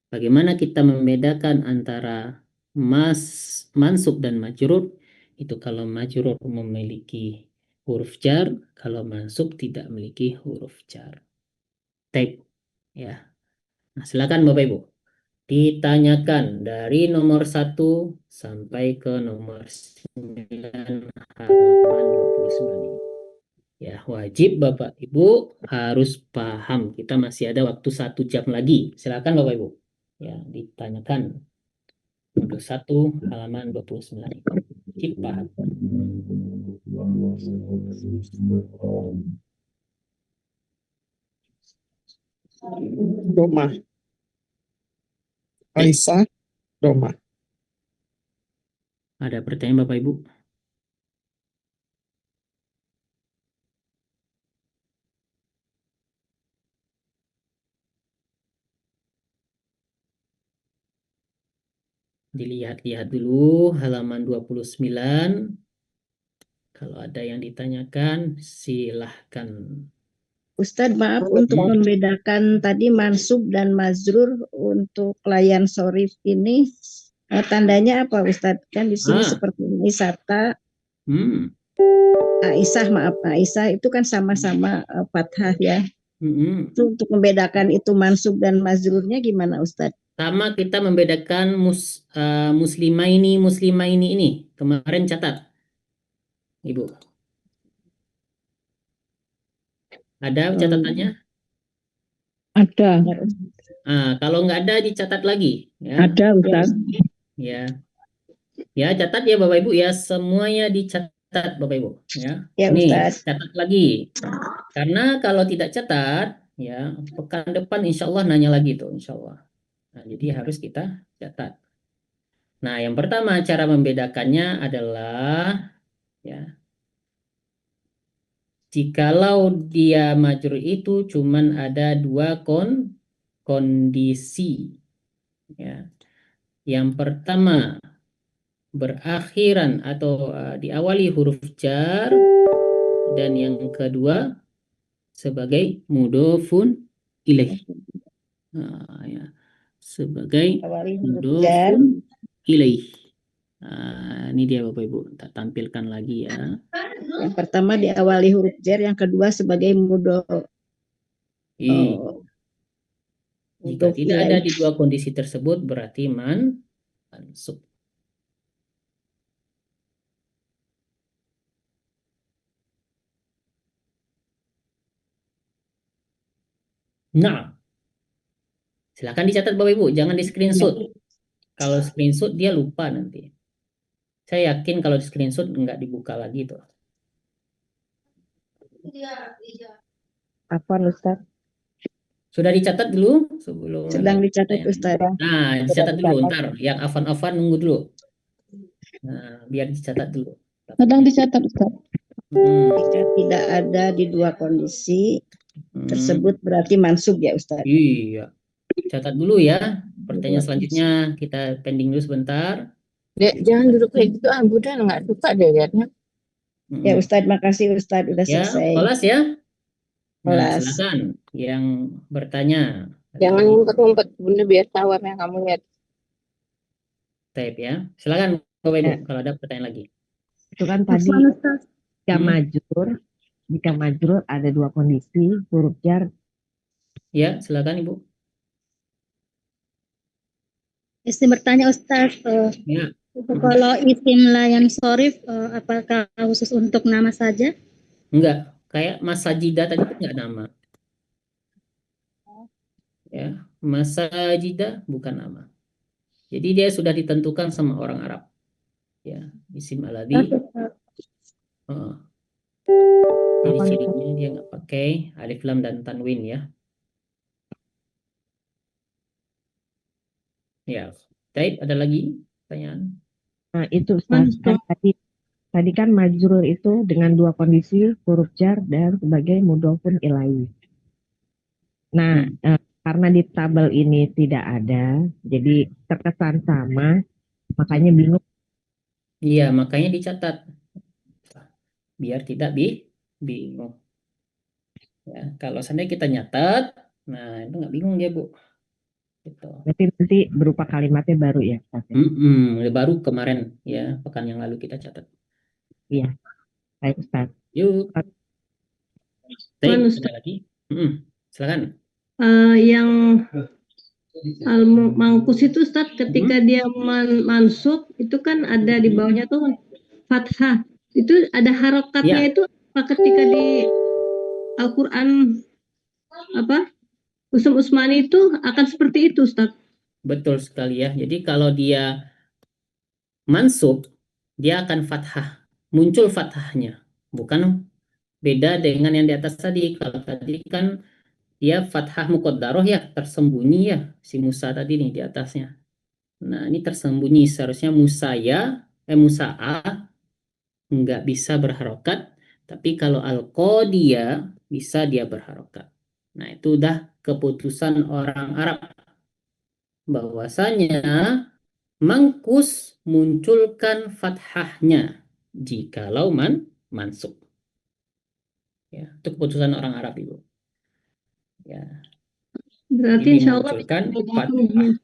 Bagaimana kita membedakan antara mansub dan majrur? Itu kalau majrur memiliki huruf jar, kalau mansub tidak memiliki huruf jar. Taib. Ya. Nah, silakan Bapak Ibu. Ditanyakan dari nomor 1 sampai ke nomor 9 halaman 29 ini. Ya, wajib Bapak Ibu harus paham. Kita masih ada waktu 1 jam lagi. Silakan Bapak Ibu. Ya, ditanyakan. Modul 1 halaman 29 ini. Wajib paham. Doma. Aisyah, Doma. Ada pertanyaan Bapak Ibu? Dilihat-lihat dulu halaman 29. Kalau ada yang ditanyakan, silahkan. Ustadz, maaf untuk membedakan tadi mansub dan mazrur untuk layan sorif ini tandanya apa Ustadz? Kan di sini seperti ini Sata, Aisyah, maaf Aisyah itu kan sama-sama fathah ya. Itu untuk membedakan itu mansub dan mazrurnya gimana Ustadz? Sama kita membedakan muslimah ini. Kemarin catat, Ibu. Ada catatannya? Ada. Kalau nggak ada dicatat lagi. Ya. Ada Ustaz. Ya. Ya, catat ya Bapak Ibu ya, semuanya dicatat Bapak Ibu ya. Ya Nih, Ustaz. catat lagi. Karena kalau tidak catat ya, pekan depan insya Allah nanya lagi tuh insya Allah. Nah, jadi harus kita catat. Nah, yang pertama cara membedakannya adalah ya, jikalau dia majrur itu cuman ada 2 kondisi. Ya. Yang pertama berakhiran atau diawali huruf jar, dan yang kedua sebagai mudhofun ilaih. Ya. Sebagai mudhofun ilaih. Ini dia Bapak Ibu, tak tampilkan lagi ya. Yang pertama diawali huruf jar, yang kedua sebagai mudhof. Jika tidak ada di 2 kondisi tersebut berarti mansub. Nah, silakan dicatat Bapak Ibu, jangan di screenshot. Kalau screenshot dia lupa nanti. Saya yakin kalau di screenshot nggak dibuka lagi tuh. Apa Ustaz? Sudah dicatat dulu sebelum sedang dicatat Ustaz. Nah, dicatat dulu, ntar yang Afan nunggu dulu. Nah, biar dicatat dulu. Sedang dicatat Ustaz. Jika tidak ada di 2 kondisi tersebut berarti mansub ya Ustaz. Iya. Catat dulu ya. Pertanyaan selanjutnya kita pending dulu sebentar. Dek, jangan duduk kayak gitu, Bunda nggak suka deh liatnya. Ya Ustaz, makasih Ustaz udah Ya, selesai. kelas ya. Nah, Kelas. silakan yang bertanya. Jangan ngumpet-ngumpet, Bunda biar tahu apa yang kamu lihat. Type ya. Silakan Bapak Ibu kalau ada pertanyaan lagi. Itu kan tadi jika majrur ada 2 kondisi, huruf jar. Ya, silakan Ibu. Isim bertanya Ustaz, Ya. kalau isim layan sorif apakah khusus untuk nama saja? Enggak, kayak Mas Sajida tadi kan enggak nama. Ya, Mas Sajida bukan nama. Jadi dia sudah ditentukan sama orang Arab. Ya, isim alladhi. Jadi cirinya dia nggak pakai alif lam dan tanwin ya. Ya, baik, ada lagi pertanyaan? Nah, itu Ustaz, kan tadi kan majrur itu dengan 2 kondisi, huruf jar dan sebagai mudhofun ilaih. Nah, karena di tabel ini tidak ada, jadi terkesan sama, makanya bingung. Iya, makanya dicatat. Biar tidak bingung. Ya, kalau seandainya kita nyatat, nah itu nggak bingung dia, Bu. Gitu. Berarti nanti berupa kalimatnya baru ya, Ustaz? Baru kemarin ya, pekan yang lalu kita catat. Iya, baik Ustaz. Yuk. Man, Baik, Ustaz. ada lagi? Silakan. Yang al-mangkus itu Ustaz, ketika dia mansub itu kan ada di bawahnya tuh fathah. Itu ada harokatnya Ya. itu apa ketika di Al-Quran apa Usum Usmani itu akan seperti itu Ustaz? Betul sekali ya. Jadi kalau dia mansub, dia akan fathah. Muncul fathahnya. Bukan beda dengan yang di atas tadi. Kalau tadi kan dia fathah muqaddarah ya, tersembunyi ya. Si Musa tadi nih di atasnya. Nah, ini tersembunyi. Seharusnya Musa'a nggak bisa berharokat. Tapi kalau Al-Qadiyah bisa dia berharokat. Nah, itu udah keputusan orang Arab. Bahwasanya mangkus munculkan fathahnya jikalau mansub. Ya, itu keputusan orang Arab Ibu. Ya, Berarti jadi insya Allah munculkan bisa fathah.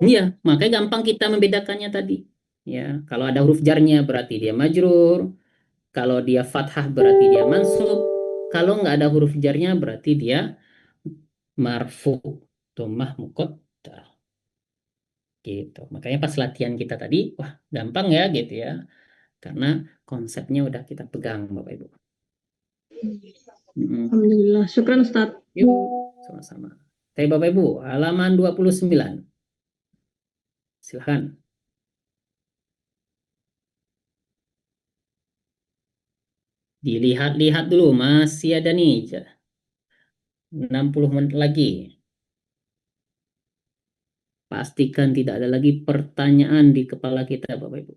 Iya, makanya gampang kita membedakannya tadi. Ya, kalau ada huruf jarnya berarti dia majrur. Kalau dia fathah berarti dia mansub. Kalau nggak ada huruf jarnya berarti dia marfu. Dhammah muqaddar. Gitu. Makanya pas latihan kita tadi, wah gampang ya gitu ya. Karena konsepnya udah kita pegang Bapak Ibu. Alhamdulillah. Syukran Ustaz. Yuk, sama-sama. Tapi Bapak Ibu, halaman 29. Silahkan. Dilihat-lihat dulu, masih ada nih 60 menit lagi. Pastikan tidak ada lagi pertanyaan di kepala kita Bapak Ibu.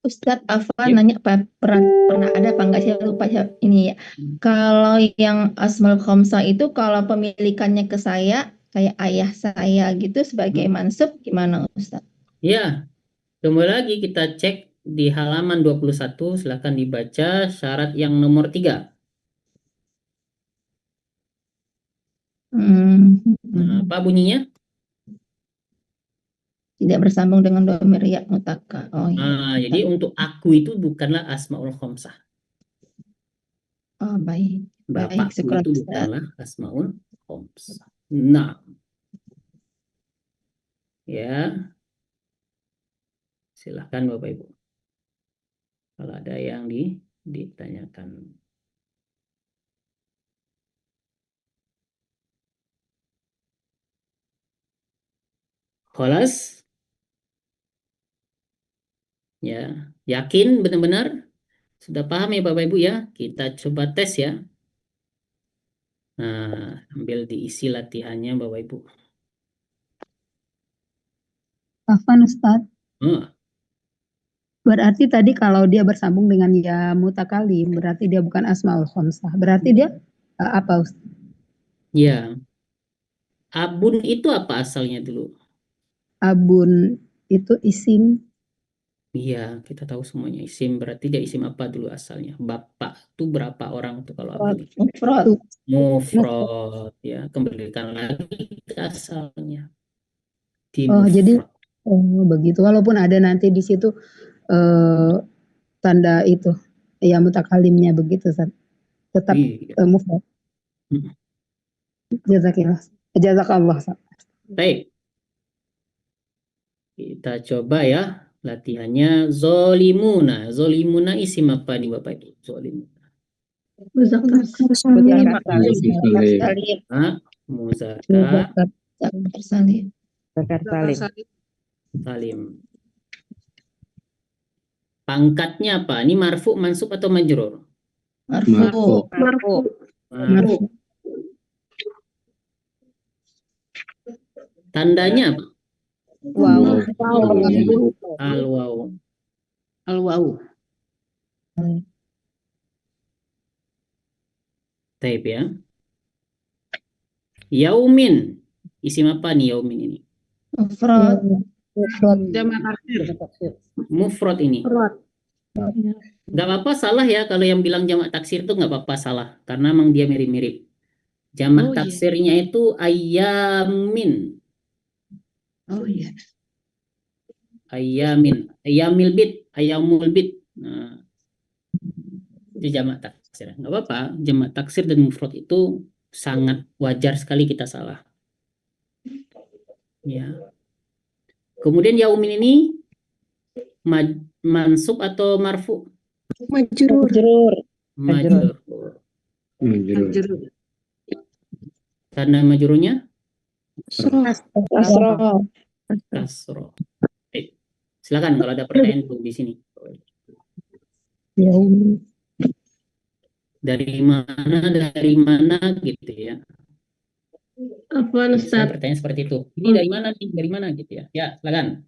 Ustadz Afwan Yuk. nanya pernah ada apa enggak sih, lupa ini ya. Kalau yang Asmaul Khamsah itu kalau pemilikannya ke saya kayak ayah saya gitu sebagai mansub gimana Ustadz? Ya, kembali lagi kita cek di halaman 21, silakan dibaca syarat yang nomor 3. Nah, apa bunyinya? Tidak bersambung dengan dhamir ya mutaka. Oh iya. Nah, jadi untuk aku itu bukanlah Asmaul Khamsah. Oh baik. Baik, Bapakku syukur itu Ustadz. bukanlah Asmaul Khamsah. Nah, ya, silahkan Bapak Ibu. Kalau ada yang ditanyakan. Kholas? Ya, yakin benar-benar? Sudah paham ya Bapak Ibu ya? Kita coba tes ya. Nah, ambil diisi latihannya Bapak Ibu. Afwan Ustadz. Oh. Berarti tadi kalau dia bersambung dengan ya mutakalim, berarti dia bukan Asmaul Khamsah. Berarti dia apa Ustadz? Ya. Abun itu apa asalnya dulu? Abun itu isim. Iya, kita tahu semuanya isim. Berarti dia isim apa dulu asalnya? Bapak itu berapa orang tuh kalau abun itu? Mufrad. Ya, kembalikan lagi ke asalnya. Oh, jadi begitu. Walaupun ada nanti di situ tanda itu ya mutakalimnya begitu Ustadz. Tetap mufrad. Jazakallah. Baik. Kita coba ya latihannya zolimuna. Zolimuna isim apa nih Bapak Ibu? Zolimuna. Muzakar salim. Pangkatnya apa? Ini marfu, mansub atau majrur? Marfu. Tandanya apa? Wow. Al-waw. Taib ya. Yaumin. Isim apa nih yaumin ini? Mufrad. Jamak taksir. Mufrad ini. Nggak apa-apa salah ya, kalau yang bilang jamak taksir itu nggak apa-apa salah, karena emang dia mirip-mirip. Jamak Oh, iya. taksirnya itu ayamin. Oh iya. Ayamin, ayamil bid, ayamul bid. Nah, itu jamak taksir. Nggak apa-apa, jamak taksir dan mufrad itu sangat wajar sekali kita salah. Ya. Kemudian yaumin ini mansub atau marfu? Majrur. Majrur. Majrur. Tanda majrurnya Kasroh. kasroh. Silakan kalau ada pertanyaan Bu di sini. Dari mana gitu ya. Apa Biasanya Ustaz? pertanyaan seperti itu. Ini dari mana nih? Dari mana gitu ya. Ya, silakan.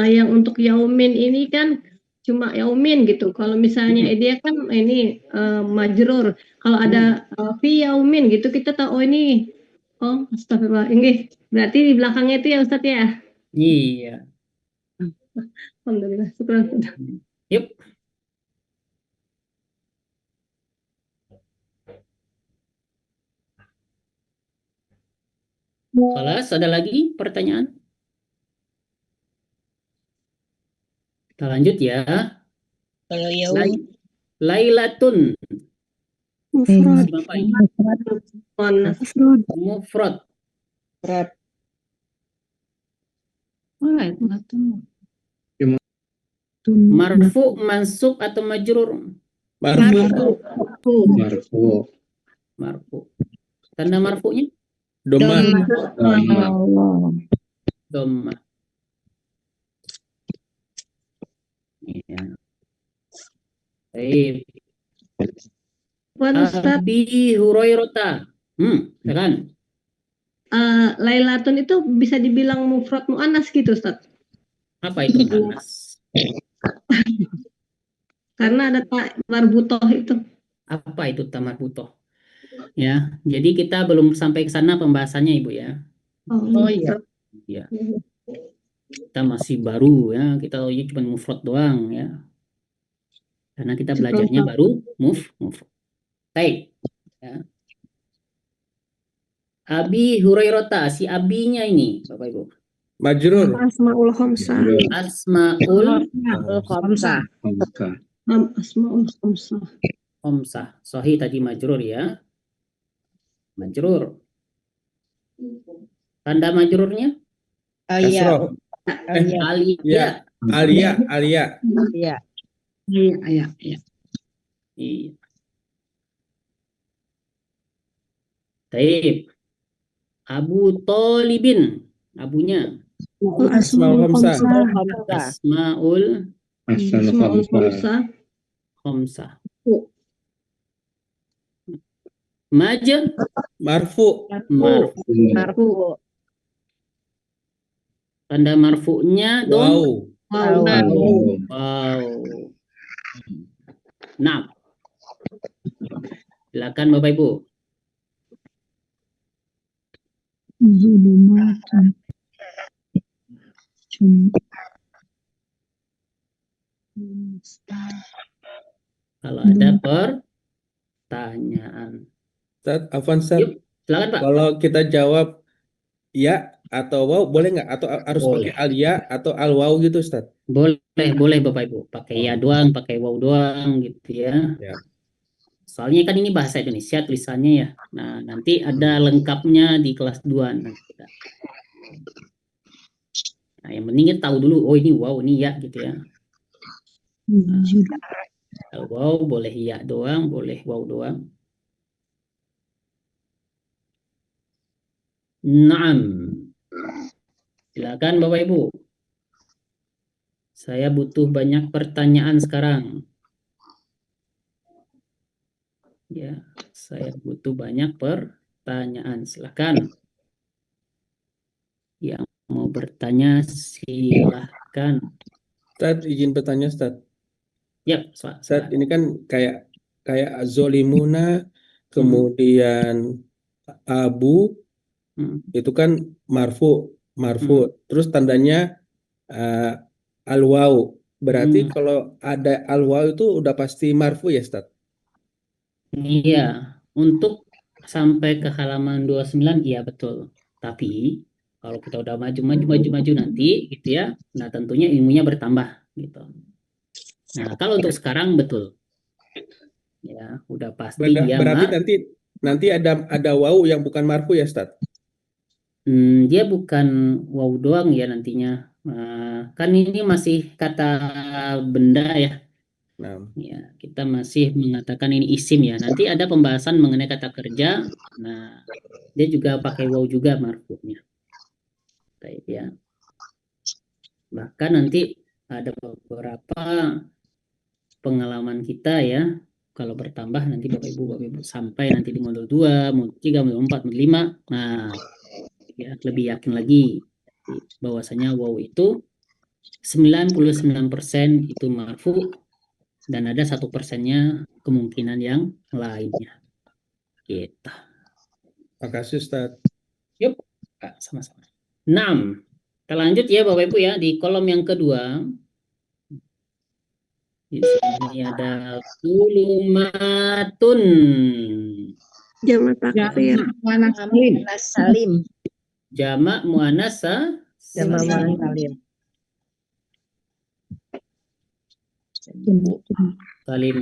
Yang untuk yaumin ini kan cuma yaumin gitu. Kalau misalnya dia kan ini majrur. Kalau ada fi yaumin gitu kita tahu ini. Oh, astagfirullah. Ini berarti di belakangnya itu ya Ustaz ya. Iya. Alhamdulillah. Syukran. Yuk. Kelas, ada lagi pertanyaan? Kita lanjut ya. Kalau Lailatun. Mufrad. Apa ini? Mufrad. Marfu, mansub atau majrur? Marfu. Marfu. Tanda marfunya? Dhamma. Ya. Baik. Ustaz, Abi Hurairah. Kan? Lailatun itu bisa dibilang mufrad muannas gitu Ustaz. Apa itu muannas? Karena ada marbutoh itu. Apa itu tamarbutoh? Ya, jadi kita belum sampai ke sana pembahasannya Ibu ya. Oh iya. Ya. Kita masih baru ya, kita tahu cuma mufrad doang ya. Karena kita belajarnya baru mufrad. Baik. Ya. Abi Hurairah, si abinya ini, Bapak Ibu. Majrur. Asmaul khamsah. Asmaul Khamsah. Asmaul khamsah. khamsah. Sahih tadi majrur ya. Majrur. Tanda majrurnya? Kasroh. Aliyah. Alia. Iya. Iya. Iya. Taib. Abu Thalibin. Abunya. Asmaul khamsah. Asmaul khamsah. khamsah. Maja. Marfu. Marfu. Tanda marfu'nya dom. Wow. Nah. Silakan Bapak Ibu. Zulumatun. Kalau ada pertanyaan. Afwan, Yuk, silakan Pak. kalau kita jawab ya atau wow boleh nggak? Atau harus pakai alia atau al wow gitu Ustaz? Boleh Bapak Ibu. Pakai ya doang, pakai wow doang gitu ya. Soalnya kan ini bahasa Indonesia tulisannya ya. Nah, nanti ada lengkapnya di kelas 2 nanti kita. Nah, yang penting kita tahu dulu, oh ini wow, ini ya gitu ya. Nah, wow boleh ya doang, boleh wow doang. Naam. Silakan Bapak Ibu. Saya butuh banyak pertanyaan sekarang. Ya, saya butuh banyak pertanyaan. Silakan. Yang mau bertanya silahkan. Ustaz, izin bertanya Ustaz. Ya, Ustaz, ini kan kayak zolimuna, kemudian abu, itu kan marfu. marfu. Terus tandanya al-waw. Berarti kalau ada al-waw itu udah pasti marfu ya, Ustaz? Iya, untuk sampai ke halaman 29 iya betul. Tapi kalau kita udah maju nanti gitu ya, nah tentunya ilmunya bertambah gitu. Nah, kalau untuk sekarang betul. Ya, udah pasti dia Berarti nanti ada waw yang bukan marfu ya, Ustaz? dia bukan wow doang ya nantinya. Kan ini masih kata benda ya. Nah, Ya, kita masih mengatakan ini isim ya. Nanti ada pembahasan mengenai kata kerja. Nah, dia juga pakai wow juga marfu'nya. Baik ya. Bahkan nanti ada beberapa pengalaman kita ya. Kalau bertambah nanti Bapak Ibu sampai nanti di modul 2, modul 3, modul 4, modul 5. Nah, ya lebih yakin lagi bahwasanya wow itu 99% itu marfu dan ada 1%-nya kemungkinan yang lainnya. Gitu. makasih Ustaz. Yuk, sama-sama. 6. Kita lanjut ya Bapak Ibu ya di kolom yang kedua. Di sini ada kulumatun. Jamak taksir. Muannas salim. Jamak muannas Jamak muannas salim. Salim.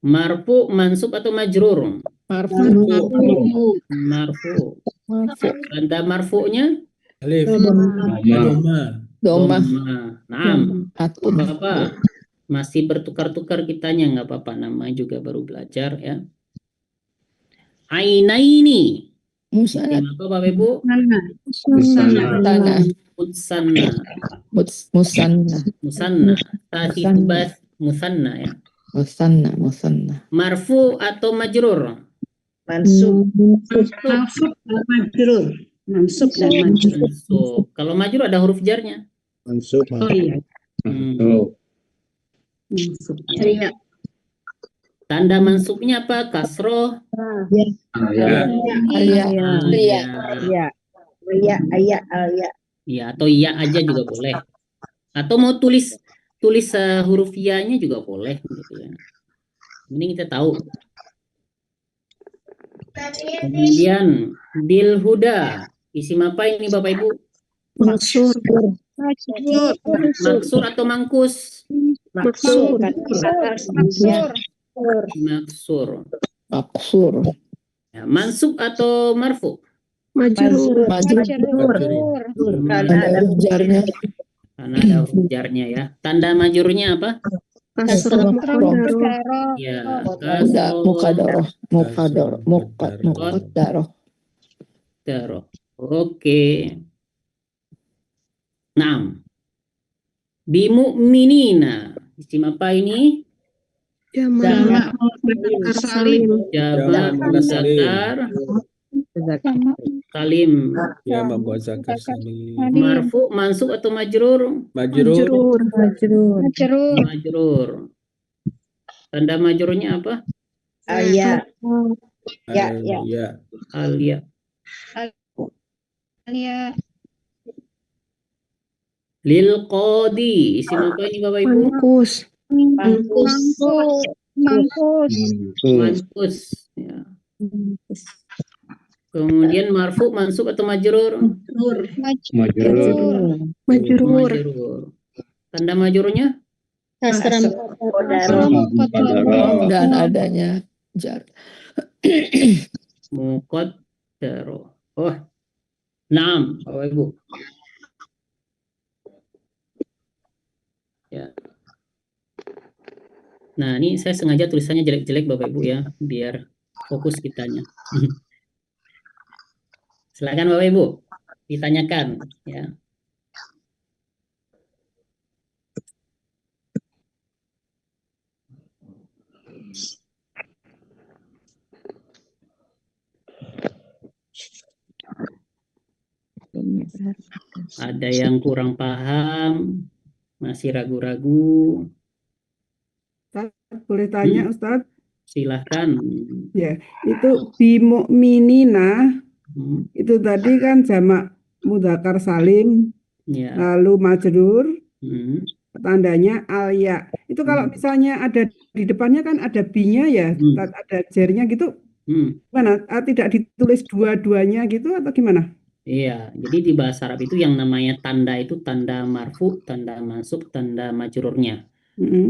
Marfu, mansub atau majrur? Marfu. Tanda marfu'nya? Alif. Doma. Naam. Atun. Bapak masih bertukar-tukar kitanya, nggak apa-apa, nama juga baru belajar ya. Ainaini. Musana. Apa Bapak Ibu? Musanna. Tahibas musanna ya. Musanna. Marfu atau majrur? Mansub. Mansub dan majrur. Mansub. Kalau majrur ada huruf jarnya. Mansub. Oh iya. Mansub. Ya. Tanda mansubnya apa? Kasroh. Ya, atau iya aja juga boleh. Atau mau tulis huruf ya-nya juga boleh gitu ya. Ini kita tahu. Kemudian bil huda. Isim apa ini Bapak Ibu? Maksur. Maksur atau mangkus? Maksur. Maksur. Ya, mansub atau marfu? Majrur. Ada huruf jarnya. Karena ada huruf jarnya ya. Tanda majurnya apa? Kasroh. Ya, Mukadaroh. Oke. 6. Bimu'minina. Isim apa ini? Jamak muzakkar salim. Jamak muzakkar salim. Jamak muzakkar salim. Marfu, mansub atau majrur? Majrur. Majrur. Tanda majrurnya apa? Ya. Alia. Lil qadi. Isim apa ini Bapak Ibu? Mangkus. Ya. Kemudian marfu, mansub atau majrur? Majrur. Tanda majrurnya? Dan adanya jar. Muqaddaro. Oh. 6, Bapak Ibu. Ya. Nah, ini saya sengaja tulisannya jelek-jelek Bapak Ibu ya, biar fokus kitanya. Silakan Bapak Ibu, ditanyakan ya. Ada yang kurang paham, masih ragu-ragu. Boleh tanya Ustadz? Silahkan. Ya, itu bimu'minina Itu tadi kan jamak mudzakkar salim, Ya. lalu majrur, Hmm. tandanya al-ya. Itu kalau misalnya ada di depannya kan ada bi-nya ya, ada jernya gitu. Gimana? Tidak ditulis dua-duanya gitu atau gimana? Iya, jadi di bahasa Arab itu yang namanya tanda itu tanda marfu, tanda mansub, tanda majrurnya.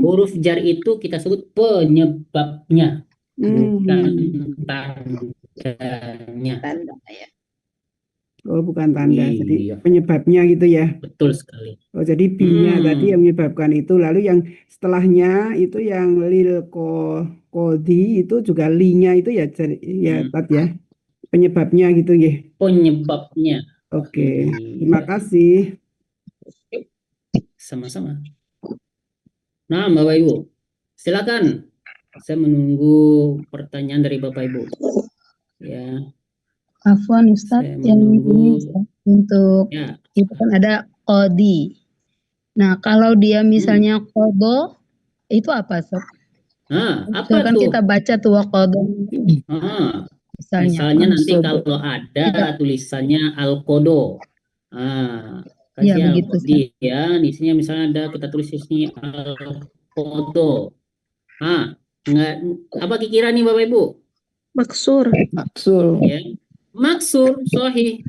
Huruf jar itu kita sebut penyebabnya, bukan tandanya. Tanda ya. Oh, bukan tanda. Jadi Iya, penyebabnya gitu ya. betul sekali. Oh, jadi bi-nya tadi yang menyebabkan itu. Lalu yang setelahnya itu yang lil kodi itu juga li-nya itu ya Tat ya. Penyebabnya gitu ya. Penyebabnya. Oke. Terima kasih. Sama-sama. Nah, Bapak Ibu, silakan. Saya menunggu pertanyaan dari Bapak Ibu. Ya. Afwan Ustadz, Saya yang ini menunggu. Ustadz, untuk Ya. itu kan ada qadi. Nah, kalau dia misalnya qodo, itu apa, Sob? Nah, apa Misalkan tuh? kita baca tuh qodo. Misalnya nanti mansub. kalau ada tulisannya al-qodo. Iya, Kasih begitu, al-qodi ya. Di sini misalnya ada kita tulis di sini al-qodo. Apa kira nih Bapak Ibu? Maksur. Maksur. Ya. Maksur, sahih.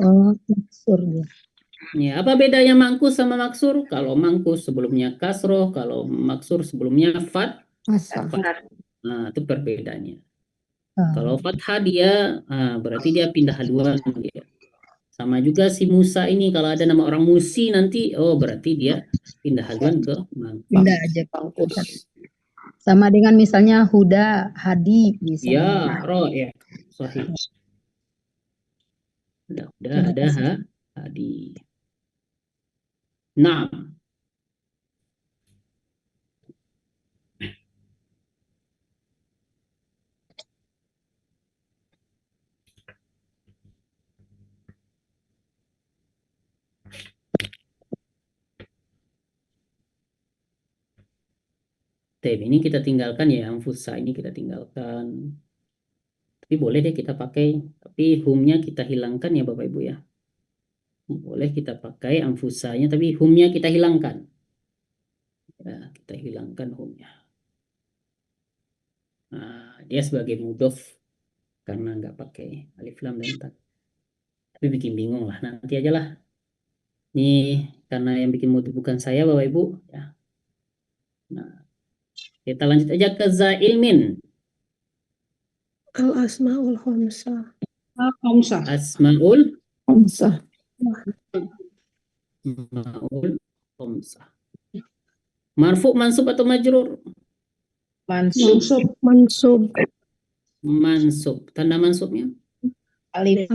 Oh, maksur ya. Ya, apa bedanya mangkus sama maksur? Kalau mangkus sebelumnya kasroh, kalau maksur sebelumnya fathah. Nah, itu perbedaannya. Kalau fathah dia, berarti dia pindah haluan dia. Sama juga si Musa ini, kalau ada nama orang Musi nanti, oh berarti dia pindah haluan ke mangkus. Pindah aja ke Ustadz. Sama dengan misalnya Huda, Hadi misalnya. Ya, roh ya, sahih. Ada Hadi. Nah, ini kita tinggalkan ya, yang fusa ini kita tinggalkan. Tapi boleh deh kita pakai, tapi hum-nya kita hilangkan ya Bapak Ibu ya. Boleh kita pakai anfusanya, tapi hum-nya kita hilangkan. Ya, kita hilangkan hum-nya. Nah, dia sebagai mudhof karena nggak pakai alif lam dan ta. Tapi bikin bingung lah, nanti aja lah. Nih, karena yang bikin mudhof bukan saya Bapak Ibu. Ya. Nah, kita lanjut aja ke zailmin. Al-asmaul khamsah. Asmaul khamsah. Asmaul khamsah. Marfu, mansub atau majrur? Mansub. Mansub. Tanda mansubnya? Alif.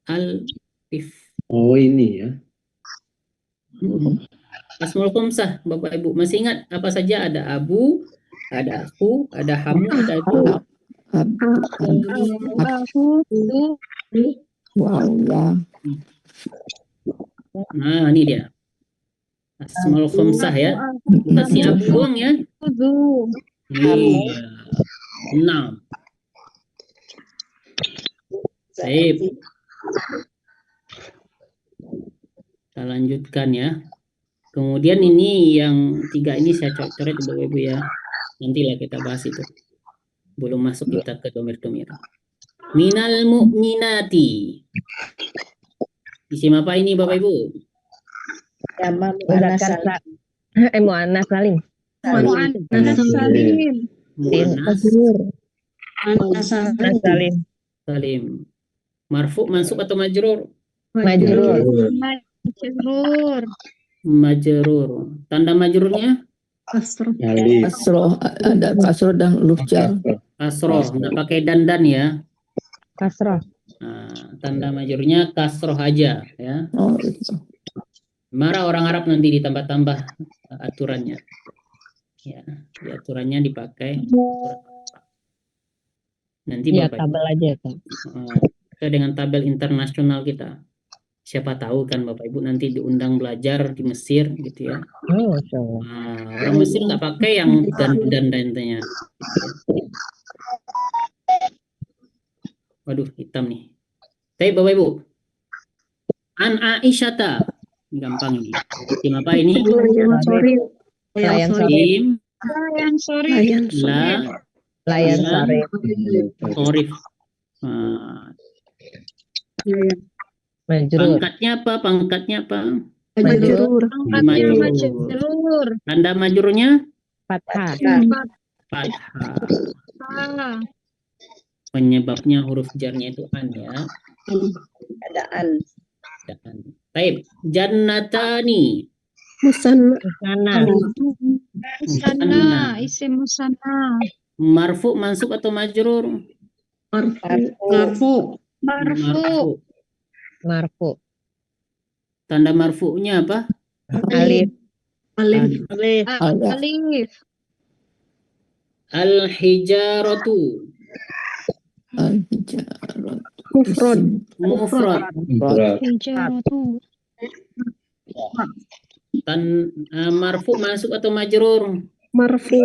Alif. Oh, ini ya. Asmaul khamsah, Bapak Ibu. Masih ingat apa saja? Ada abu, ada aku, ada hamu, ada itu. Wow, ya. Nah, ini dia. Asmaul khamsah ya. Kita si abu doang ya. Iya. 6. Baik. Kita lanjutkan ya. Kemudian ini yang 3 ini saya coret Bapak Ibu ya. Nantilah kita bahas itu. Belum masuk kita ke domir-domir. Minal mu'minati. Isim apa ini Bapak Ibu? Muannas salim. Salim. Marfu, mansub atau majrur? Majrur. Tanda majrurnya? Kasroh, ada kasroh dan huruf jar. Kasroh, nggak pakai dandan ya. Kasroh. Nah, tanda majrurnya kasroh aja ya. Oh, itu. Marah orang Arab nanti ditambah-tambah aturannya. Ya, di aturannya dipakai. Nanti Ya, Bapak tabel aja kan. Kita dengan tabel internasional kita. Siapa tahu kan Bapak Ibu nanti diundang belajar di Mesir gitu ya. Oh, Nah, orang Mesir nggak pakai yang dan tanya. Waduh, hitam nih. Tapi Bapak Ibu, an Aisyata. Ini gampang ini. Tim apa ini? Layan sorry. Layan sorry. Tim Layan sorry. Layan sorry. Layan sore. Sorif. Nah, Majrur. pangkatnya apa? Pangkatnya apa? Majrur. Angkatnya Majrur. majrur. Tanda majrurnya Fathah. fathah. Ah, Penyebabnya huruf jarnya itu an ya. Keadaan. Taib. Jannatani. Musanna. Sana. Musanna, isim musanna. Marfu, mansub atau majrur? Marfu. Marfu. Marfu. Tanda marfu'nya apa? Alif. Alif. Alif. Al-hijaratu. Mufrad. Mufrad. Hijaratu. Marfu, mansub atau majrur? Marfu.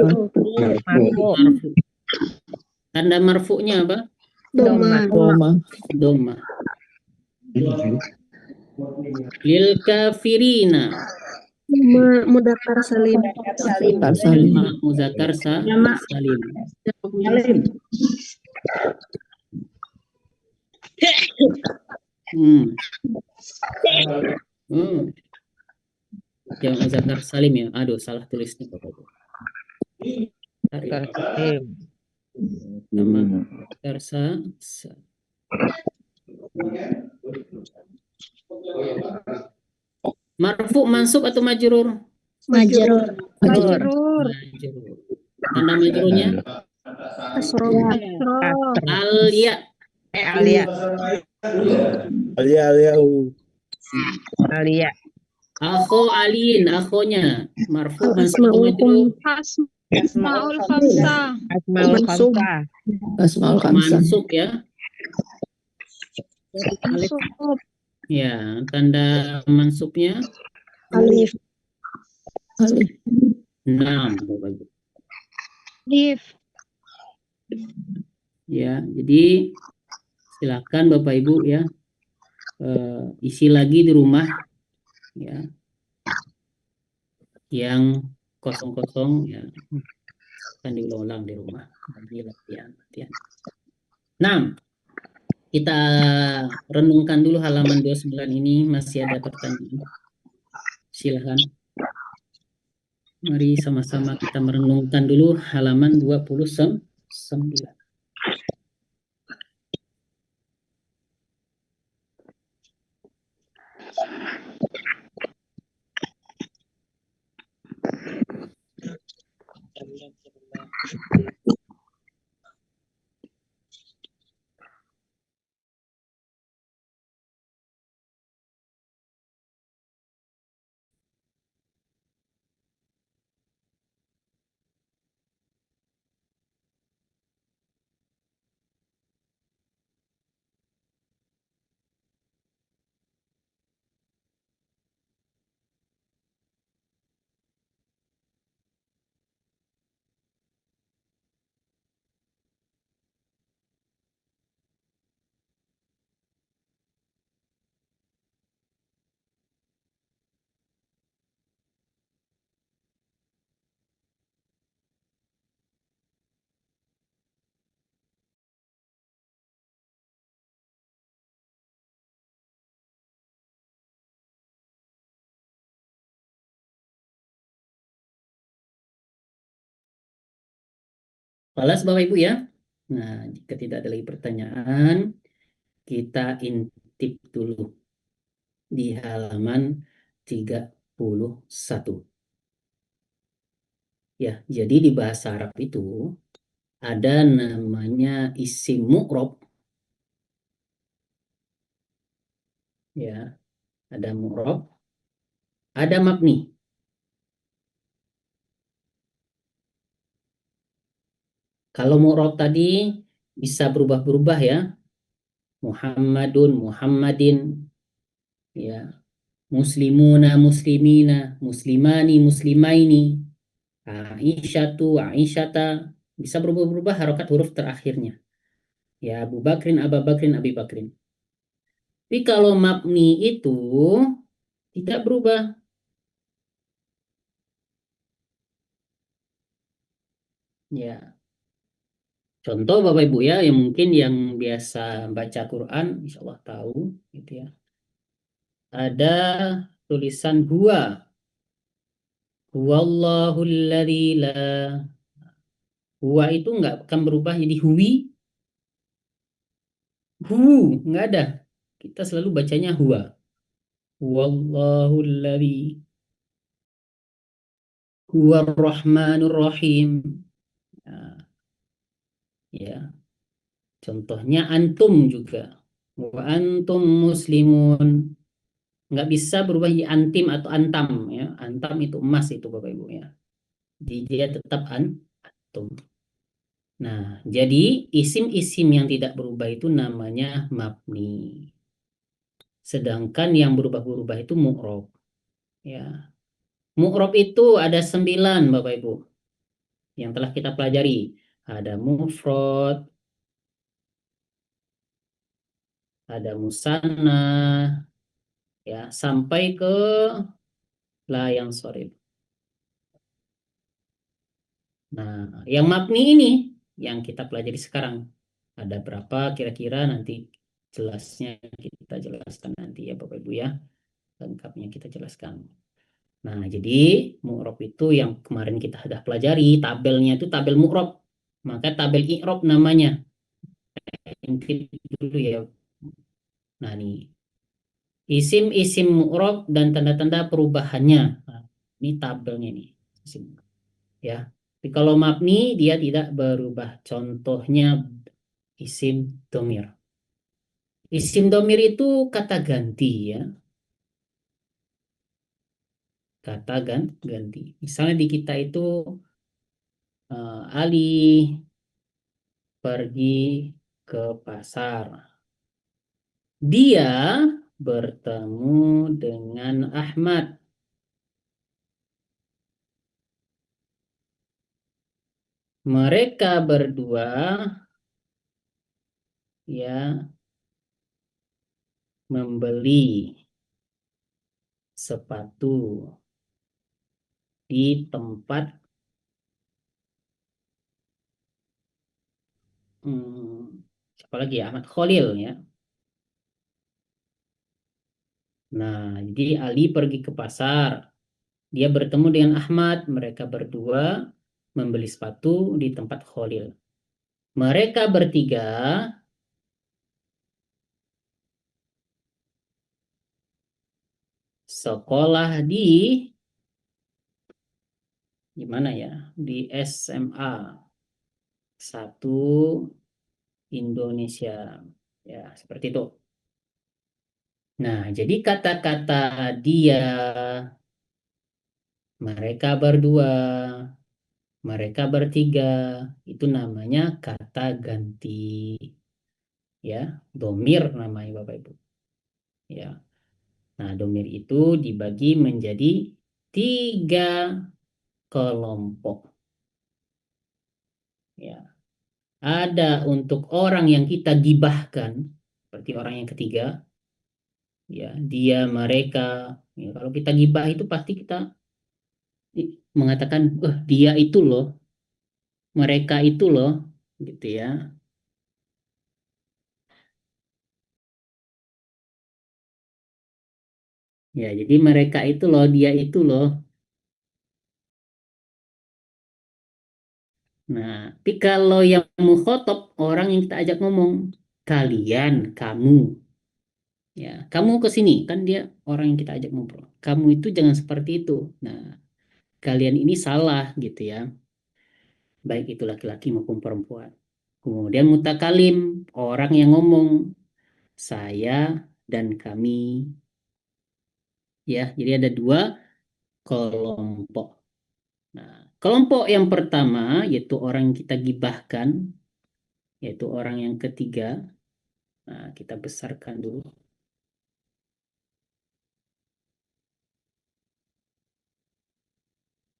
Marfu. Tanda marfu'nya apa? Doma. Doma. Lil kafirina. Mudzakkar salim. Muzakkar salim. Yang muzakkar salim ya. Aduh, salah tulis nih Bapak Ibu. Nama muzakkar Marfu, mansub atau majrur? Majrur. Tanda majrurnya? Kasroh. Alia. Alia. Akho aliin, akhonya. Marfu, mansub atau majrur? Asmaul khamsah. Asmaul khamsah. Mansub ya. Mansub. Ya, tanda mansubnya Alif. Naam, Bapak Ibu. Alif. Ya, jadi silakan Bapak Ibu ya isi lagi di rumah ya. Yang kosong-kosong ya akan diulang di rumah lagi latihan. Nah, kita renungkan dulu halaman 29 ini, masih ada pertanyaan. Silakan. Mari sama-sama kita merenungkan dulu halaman 29. Balas Bapak Ibu ya. Nah, jika tidak ada lagi pertanyaan, kita intip dulu di halaman 31. Ya, jadi di bahasa Arab itu ada namanya isim mu'rob. Ya, ada mu'rob, ada mabni. Kalau mu'rob tadi bisa berubah-berubah ya. Muhammadun, Muhammadin, ya. Muslimuna, muslimina, muslimani, muslimaini, Aisyatu, Aisyata, bisa berubah-berubah harokat huruf terakhirnya. Ya, Abu Bakrin, Aba Bakrin, Abi Bakrin. Tapi kalau mabni itu tidak berubah. Ya, contoh Bapak Ibu ya, yang mungkin yang biasa baca Quran, insya Allah tahu, gitu ya. Ada tulisan huwa. Huwallahul ladzi la. Huwa itu nggak akan berubah jadi huwi. Hu, nggak ada. Kita selalu bacanya huwa. Huwallahul ladzi. Huwar rahmanur rahim. Nah, ya, contohnya antum juga. Wa antum muslimun. Nggak bisa berubah jadi antim atau antam ya. Antam itu emas itu Bapak Ibu ya. Jadi dia tetap antum. Nah, jadi isim-isim yang tidak berubah itu namanya mabni. Sedangkan yang berubah-berubah itu mu'rob. Ya. Mu'rob itu ada 9 Bapak Ibu. Yang telah kita pelajari. Ada mufrad, ada musanna, ya, sampai ke la yang sorib. Nah, yang mabni ini yang kita pelajari sekarang. Ada berapa kira-kira nanti jelasnya kita jelaskan nanti ya Bapak Ibu ya. Lengkapnya kita jelaskan. Nah, jadi mu'rob itu yang kemarin kita sudah pelajari, tabelnya itu tabel mu'rob. Maka tabel i'rob namanya. Intip dulu ya. Nah, nih. Isim-isim mu'rob dan tanda-tanda perubahannya. Nah, ini tabelnya nih. Ya. Tapi kalau mabni dia tidak berubah. Contohnya isim domir. Isim domir itu kata ganti ya. Kata ganti. Misalnya di kita itu Ali pergi ke pasar. Dia bertemu dengan Ahmad. Mereka berdua ya membeli sepatu di tempat siapa lagi ya? Ahmad Khalil ya. Nah, jadi Ali pergi ke pasar. Dia bertemu dengan Ahmad. Mereka berdua membeli sepatu di tempat Khalil. Mereka bertiga sekolah di mana ya? Di SMA 1 Indonesia. Ya, seperti itu. Nah, jadi kata-kata dia, mereka berdua, mereka bertiga, itu namanya kata ganti. Ya, domir namanya Bapak Ibu. Ya. Nah, domir itu dibagi menjadi 3 kelompok. Ya. Ada untuk orang yang kita gibahkan, seperti orang yang ketiga, ya, dia, mereka. Ya, kalau kita gibah itu pasti kita mengatakan, dia itu loh, mereka itu loh, gitu ya. Ya, jadi mereka itu loh, dia itu loh. Nah, tapi kalau yang mukhotob, orang yang kita ajak ngomong, kalian, kamu, ya, kamu ke sini, kan dia orang yang kita ajak ngobrol. Kamu itu jangan seperti itu. Nah, kalian ini salah gitu ya. Baik itu laki-laki maupun perempuan. Kemudian mutakalim, orang yang ngomong, saya dan kami. Ya, jadi ada 2 kelompok. Nah, kelompok yang pertama yaitu orang yang kita gibahkan, yaitu orang yang ketiga. Nah, kita besarkan dulu.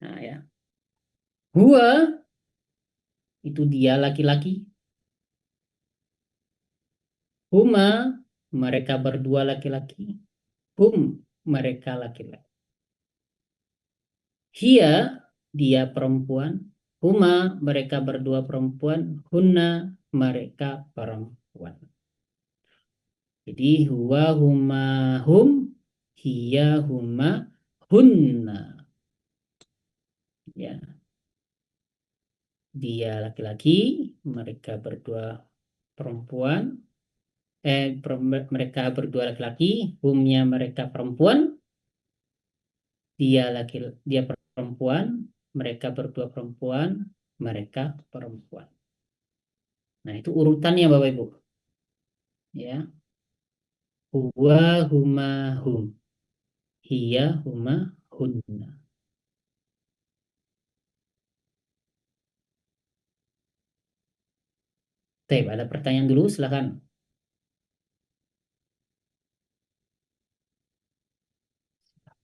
Nah, ya. Huwa itu dia laki-laki. Huma, mereka berdua laki-laki. Hum, mereka laki-laki. Hiya, dia perempuan. Huma, mereka berdua perempuan. Hunna, mereka perempuan. Jadi huwa, huma, hum. Hiya, huma, hunna. Ya. Dia laki-laki, mereka berdua perempuan. Mereka berdua laki-laki, humnya mereka perempuan. Dia perempuan, mereka berdua perempuan, mereka perempuan. Nah, itu urutannya Bapak Ibu. Ya. Huwa, huma, hum. Hiya, huma, hunna. Baik, ada pertanyaan dulu, silakan.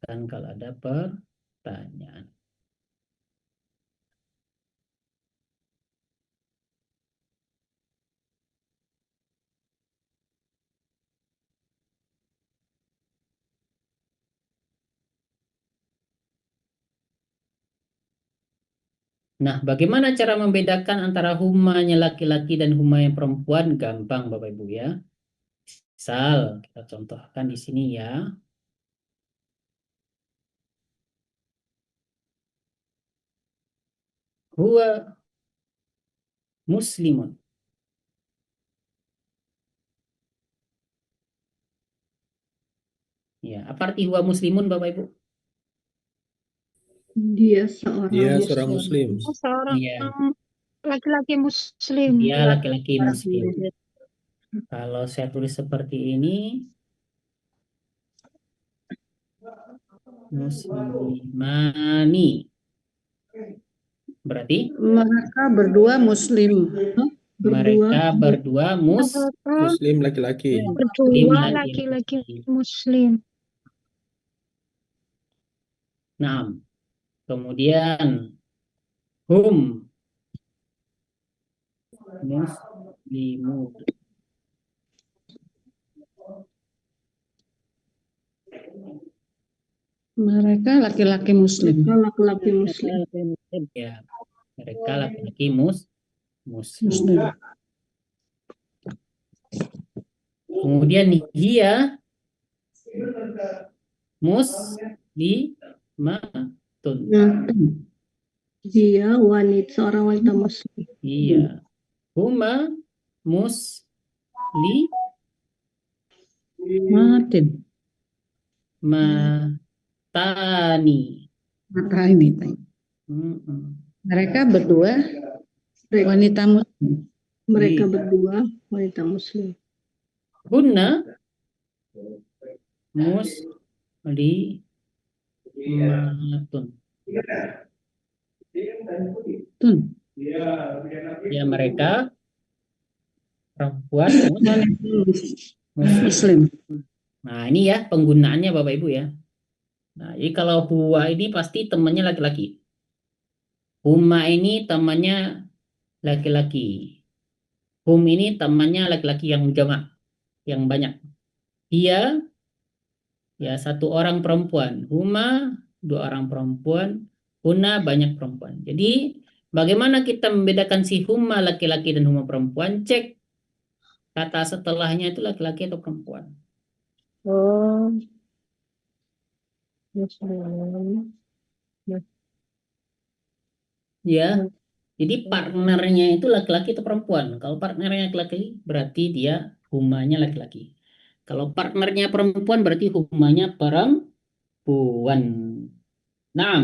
Silakan kalau ada pertanyaan. Nah, bagaimana cara membedakan antara humanya laki-laki dan humanya perempuan? Gampang, Bapak Ibu ya. Misal, kita contohkan di sini ya. Huwa muslimun. Ya, apa arti huwa muslimun, Bapak Ibu? Dia seorang Dia seorang muslim. Seorang Iya, laki-laki muslim. dia laki-laki muslim. Kalau saya tulis seperti ini, muslimani. Berarti Mereka berdua muslim. mereka berdua Muslim laki-laki. Berdua laki-laki muslim. Nah, kemudian hum muslimun. Mereka laki-laki muslim. Laki-laki muslim. Ya, mereka laki-laki muslim. Kemudian dia muslimatun. Dia seorang wanita muslim. Iya. Huma Matin. matani. Mata ini. Mereka berdua wanita muslim. Mereka berdua wanita muslim. Hunna muslimatun. Ya, mereka perempuan muslim. Nah, ini ya penggunaannya Bapak Ibu ya. Nah, jadi kalau huwa ini pasti temannya laki-laki. Huma ini temannya laki-laki. Hum ini temannya laki-laki yang jamak, yang banyak. Dia ya satu orang perempuan. Huma dua orang perempuan. Huna banyak perempuan. Jadi bagaimana kita membedakan si huma laki-laki dan huma perempuan? Cek kata setelahnya itu laki-laki atau perempuan. Oh. Muslim. Ya. Jadi partnernya itu laki-laki atau perempuan. Kalau partnernya laki-laki berarti dia humanya laki-laki. Kalau partnernya perempuan berarti humanya perempuan. Nah,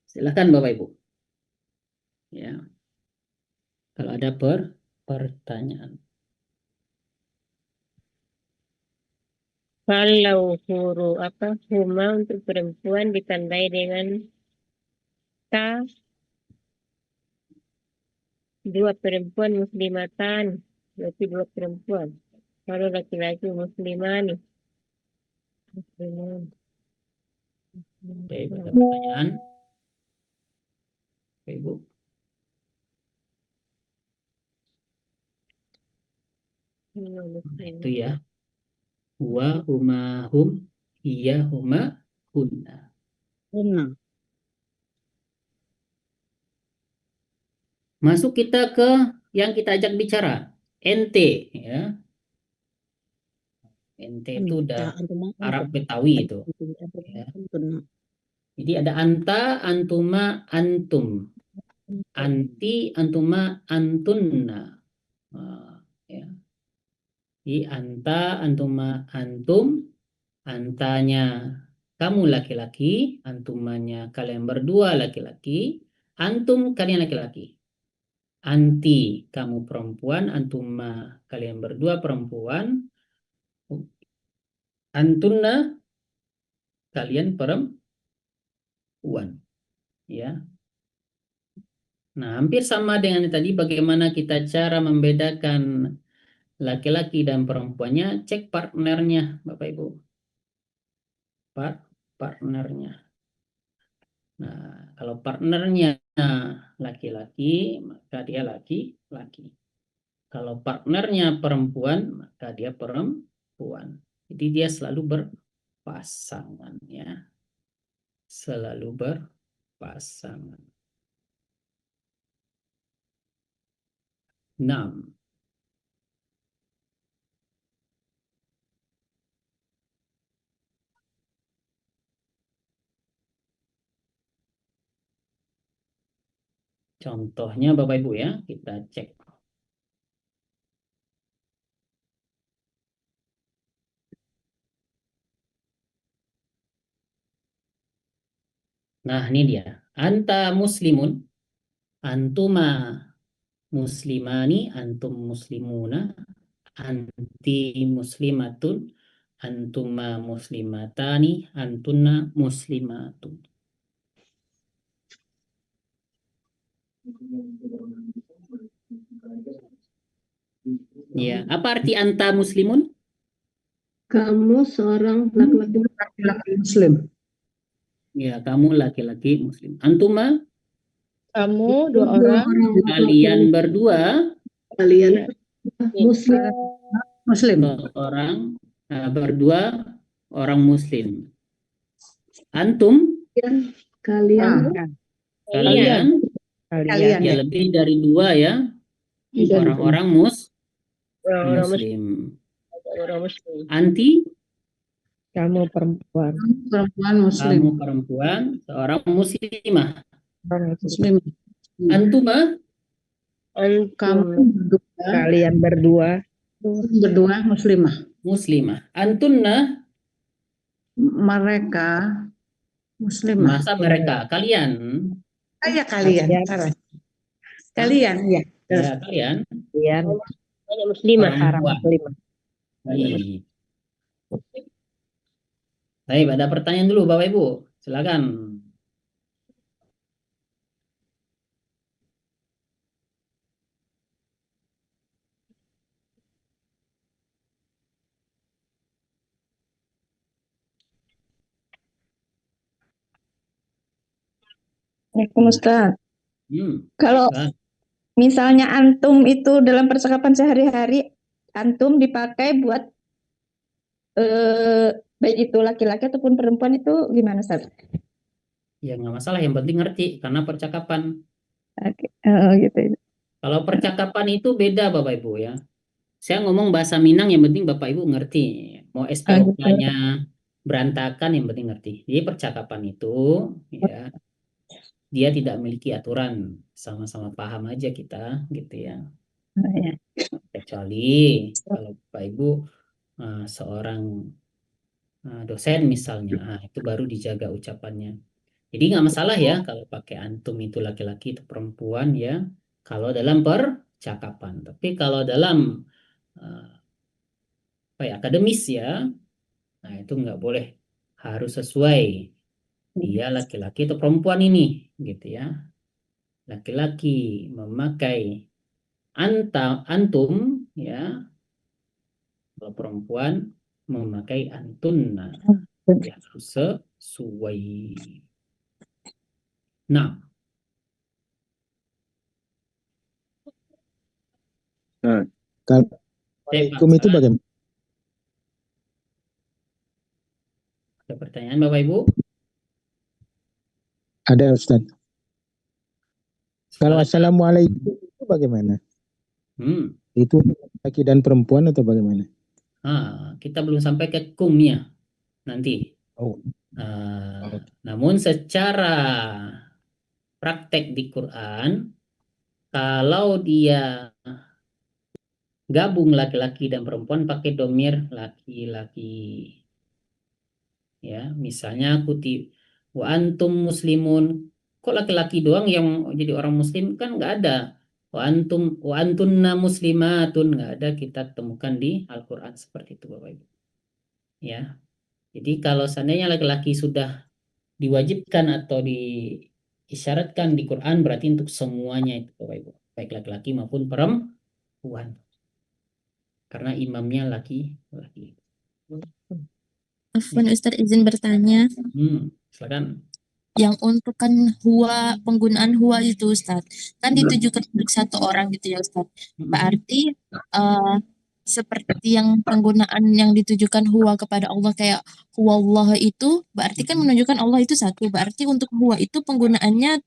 silakan Bapak Ibu. Ya. Kalau ada pertanyaan. Kalau huruf huma untuk perempuan ditandai dengan ta, dua perempuan muslimatan, berarti dua perempuan. Kalau laki-laki musliman. Oke, ada pertanyaan? Oke, Ibu. Itu ya. Huwa, huma, hum, iya, huma, hunna. Masuk kita ke yang kita ajak bicara. Ente, ya. Ente itu udah Arab Betawi itu. Ya. Jadi ada anta, antuma, antum. Anti, antuma, antunna. Nah, ya. Jadi anta, antuma, antum. Antanya kamu laki-laki, antumanya kalian berdua laki-laki, antum kalian laki-laki. Anti kamu perempuan, antuma kalian berdua perempuan, antunna kalian perempuan. Ya. Nah, hampir sama dengan tadi bagaimana kita cara membedakan laki-laki dan perempuannya, cek partnernya, Bapak Ibu. Partnernya. Nah, kalau partnernya laki-laki, maka dia laki-laki. Kalau partnernya perempuan, maka dia perempuan. Jadi dia selalu berpasangan ya. Selalu berpasangan. 6. Contohnya Bapak Ibu ya, kita cek. Nah, ini dia. Anta muslimun, antuma muslimani, antum muslimuna, anti muslimatun, antuma muslimatani, antunna muslimatun. Ya, apa arti anta muslimun? Kamu seorang laki-laki Muslim. Ya, kamu laki-laki muslim. Antuma? Kamu dua orang. Kalian berdua. Kalian muslim. Seorang berdua orang muslim. Antum? Kalian. Kalian. Ya lebih dari dua ya. Orang-orang muslim. Anti? Kamu perempuan. Kamu perempuan, seorang muslimah. Antuma? Kamu Kalian berdua. muslimah. Muslimah. Antunna? Mereka muslimah. Masa mereka? Kalian? Ya kalian. Kalian ya. Ya, kalian. Kalian muslimah. Perempuan. Baik. Baik, ada pertanyaan dulu Bapak Ibu. Silakan. Assalamualaikum Ustaz. Kalau Nah, misalnya antum itu dalam percakapan sehari-hari, antum dipakai buat baik itu laki-laki ataupun perempuan itu gimana Ustaz? ya nggak masalah, yang penting ngerti karena percakapan. Oke. Gitu. Kalau percakapan itu beda Bapak Ibu ya. Saya ngomong bahasa Minang, yang penting Bapak Ibu ngerti. Mau SPOK-nya berantakan, yang penting ngerti. Jadi percakapan itu ya, dia tidak memiliki aturan, sama-sama paham aja kita gitu ya. Kecuali kalau Bapak Ibu seorang dosen misalnya, itu baru dijaga ucapannya. Jadi nggak masalah ya kalau pakai antum itu laki-laki itu perempuan ya, kalau dalam percakapan. Tapi kalau dalam akademis ya, nah itu nggak boleh, harus sesuai dia laki-laki atau perempuan ini gitu ya. Laki-laki memakai antum ya, kalau perempuan memakai antunna, ya harus sesuai. Nah, Pak, Assalamualaikum itu silakan. bagaimana? Ada pertanyaan Bapak Ibu? Ada Ustaz. Kalau Silakan. Assalamualaikum itu bagaimana? Itu laki dan perempuan atau bagaimana? Kita belum sampai ke kumnya nanti. Oh. Namun secara praktek di Quran, kalau dia gabung laki-laki dan perempuan pakai domir laki-laki. Ya, misalnya wa antum muslimun. Kok laki-laki doang yang jadi orang muslim? Kan nggak ada. Wa antunna muslimatun, nggak ada kita temukan di Al-Quran seperti itu Bapak Ibu. Ya. Jadi kalau seandainya laki-laki sudah diwajibkan atau diisyaratkan di Quran, berarti untuk semuanya itu Bapak Ibu, baik laki-laki maupun perempuan. Karena imamnya laki-laki. Afwan Ustaz, izin bertanya. Silakan. Yang untuk kan penggunaan huwa itu Ustaz, kan ditujukan untuk satu orang gitu ya Ustaz. Berarti seperti yang penggunaan yang ditujukan huwa kepada Allah kayak huwallah itu berarti kan menunjukkan Allah itu satu. Berarti untuk huwa itu penggunaannya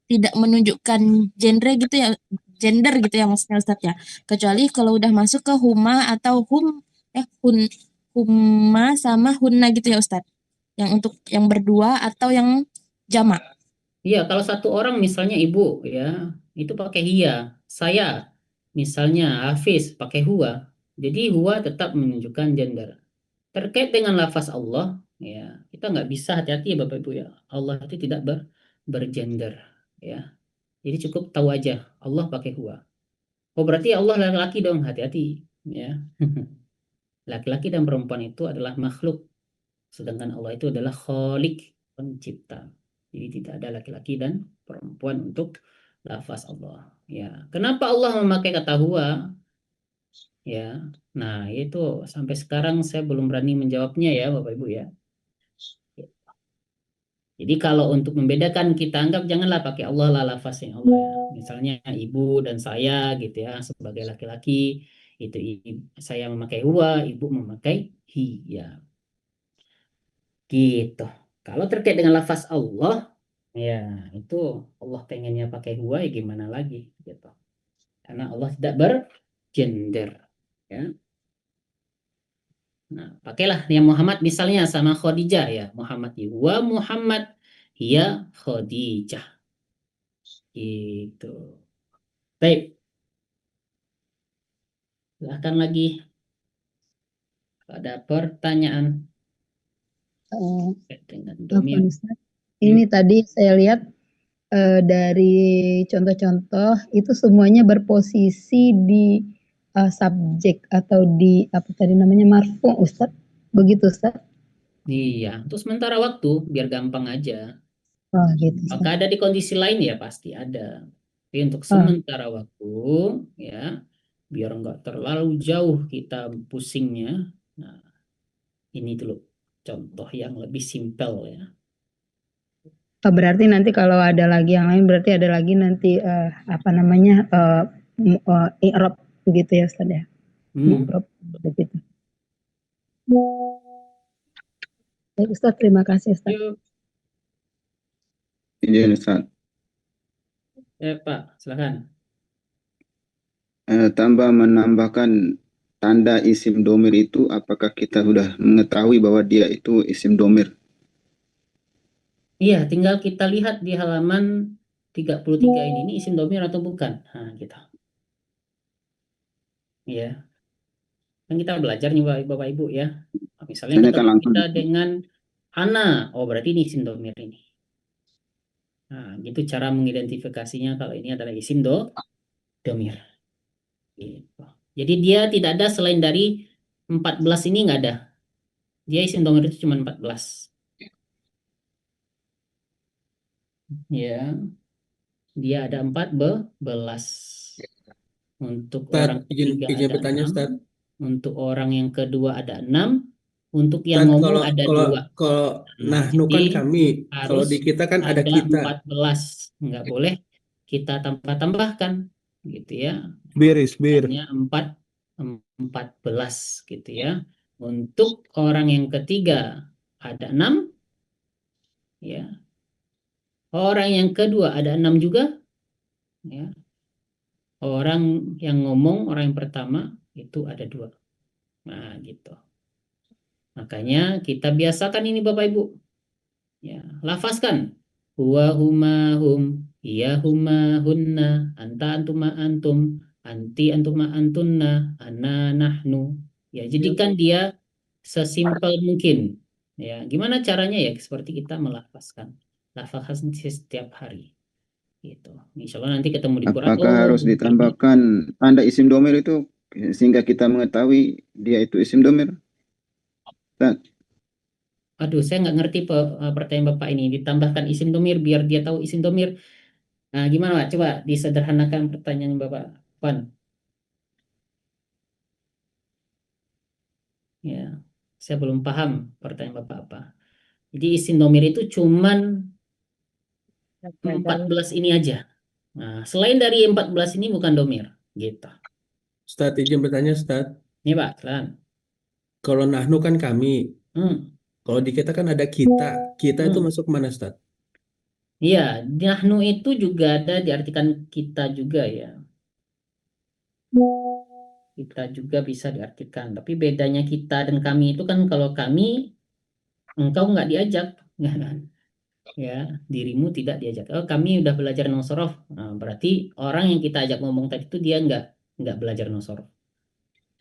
tidak menunjukkan gender gitu ya maksudnya Ustaz ya. Kecuali kalau udah masuk ke huma atau humma sama hunna gitu ya Ustaz. Yang untuk yang berdua atau yang jamak. Iya, kalau satu orang misalnya ibu ya, itu pakai hiya. Saya misalnya Hafiz pakai huwa. Jadi huwa tetap menunjukkan gender. Terkait dengan lafaz Allah, ya, kita nggak bisa, hati-hati ya Bapak Ibu ya. Allah itu tidak bergender ya. Jadi cukup tahu aja Allah pakai huwa. Oh, berarti Allah laki-laki dong, hati-hati ya. Laki-laki dan perempuan itu adalah makhluk, sedangkan Allah itu adalah Khalik, pencipta. Jadi tidak ada laki-laki dan perempuan untuk lafaz Allah. Ya, kenapa Allah memakai kata huwa? Ya, nah itu sampai sekarang saya belum berani menjawabnya ya Bapak Ibu ya. Jadi kalau untuk membedakan, kita anggap janganlah pakai Allah lah lafaznya Allah ya. Misalnya ibu dan saya gitu ya, sebagai laki-laki itu saya memakai huwa, ibu memakai hiya. Gitu. Kalau terkait dengan lafaz Allah, ya itu Allah pengennya pakai huwa, ya gimana lagi gitu. Karena Allah tidak bergender ya. Nah, pakailah yang Muhammad misalnya sama Khadijah ya. Muhammad wa Muhammad ya Khadijah. Gitu. Baik. Silahkan lagi. Ada pertanyaan dengan domir. Ini tadi saya lihat dari contoh-contoh itu semuanya berposisi di subjek atau di apa tadi namanya marfu Ustaz, begitu Ustaz? Iya, untuk sementara waktu biar gampang aja. Oh gitu. Apakah ada di kondisi lain ya pasti ada. Tapi untuk sementara waktu ya biar nggak terlalu jauh kita pusingnya. Nah, ini dulu contoh yang lebih simpel ya. Berarti nanti kalau ada lagi yang lain berarti ada lagi nanti apa namanya i'rab begitu ya Ustaz ya. I'rab begitu. Baik Ustaz, terima kasih Ustaz. Izin Ustaz. Ya Pak, silakan. Tambah menambahkan tanda isim domir itu, apakah kita sudah mengetahui bahwa dia itu isim domir? Iya, tinggal kita lihat di halaman 33 ini isim domir atau bukan. Nah, gitu. Iya. Kan kita belajar nih Bapak Ibu ya. Misalnya kita dengan ana, oh berarti ini isim domir ini. Nah, gitu cara mengidentifikasinya kalau ini adalah isim domir. Gitu. Jadi dia tidak ada selain dari 14 ini, nggak ada. Dia isim domir itu cuma 14. Ya. Dia ada 14. Untuk Ustaz, orang ketiga izin ada bertanya, 6. Ustaz. Untuk orang yang kedua ada 6. Untuk yang ngomong ada 2. Kalau nahnu kan kami, kalau di kita kan ada kita. 14. Nggak boleh kita tambah-tambahkan gitu ya. Bir. Hanya 4 14 gitu ya. Untuk orang yang ketiga ada 6 ya. Orang yang kedua ada 6 juga ya. Orang yang ngomong, orang yang pertama itu ada 2. Nah, gitu. Makanya kita biasakan ini Bapak Ibu. Ya, lafazkan. Huwa huma hum, iya huma hunna, anta antuma antum, anti antuma antunna, ana nahnu. Ya, jadikan dia sesimpel mungkin. Ya, gimana caranya ya? Seperti kita melafazkan. Lafazkan setiap hari. Gitu. Insya Allah nanti ketemu di Quran. Apakah Oh, harus ditambahkan tanda isim domir itu sehingga kita mengetahui dia itu isim domir? Ustaz. aduh, saya nggak ngerti pertanyaan Bapak ini. Ditambahkan isim domir biar dia tahu isim domir. Nah, gimana Pak? Coba disederhanakan pertanyaan Bapak Pan. Ya, saya belum paham pertanyaan Bapak apa. Jadi isim domir itu cuman 14 ini aja. Nah, selain dari 14 ini bukan domir, gitu. Ustadz, izin bertanya Ustadz. Nih Pak, silakan. Kalau nahnu kan kami. Kalau di kita kan ada kita. Kita itu masuk mana Ustadz? Iya, nahnu itu juga ada diartikan kita juga ya. Kita juga bisa diartikan. Tapi bedanya kita dan kami itu kan kalau kami, engkau nggak diajak. Ya, dirimu tidak diajak. Oh, kami udah belajar nosorof. Nah, berarti orang yang kita ajak ngomong tadi itu dia nggak belajar nosorof.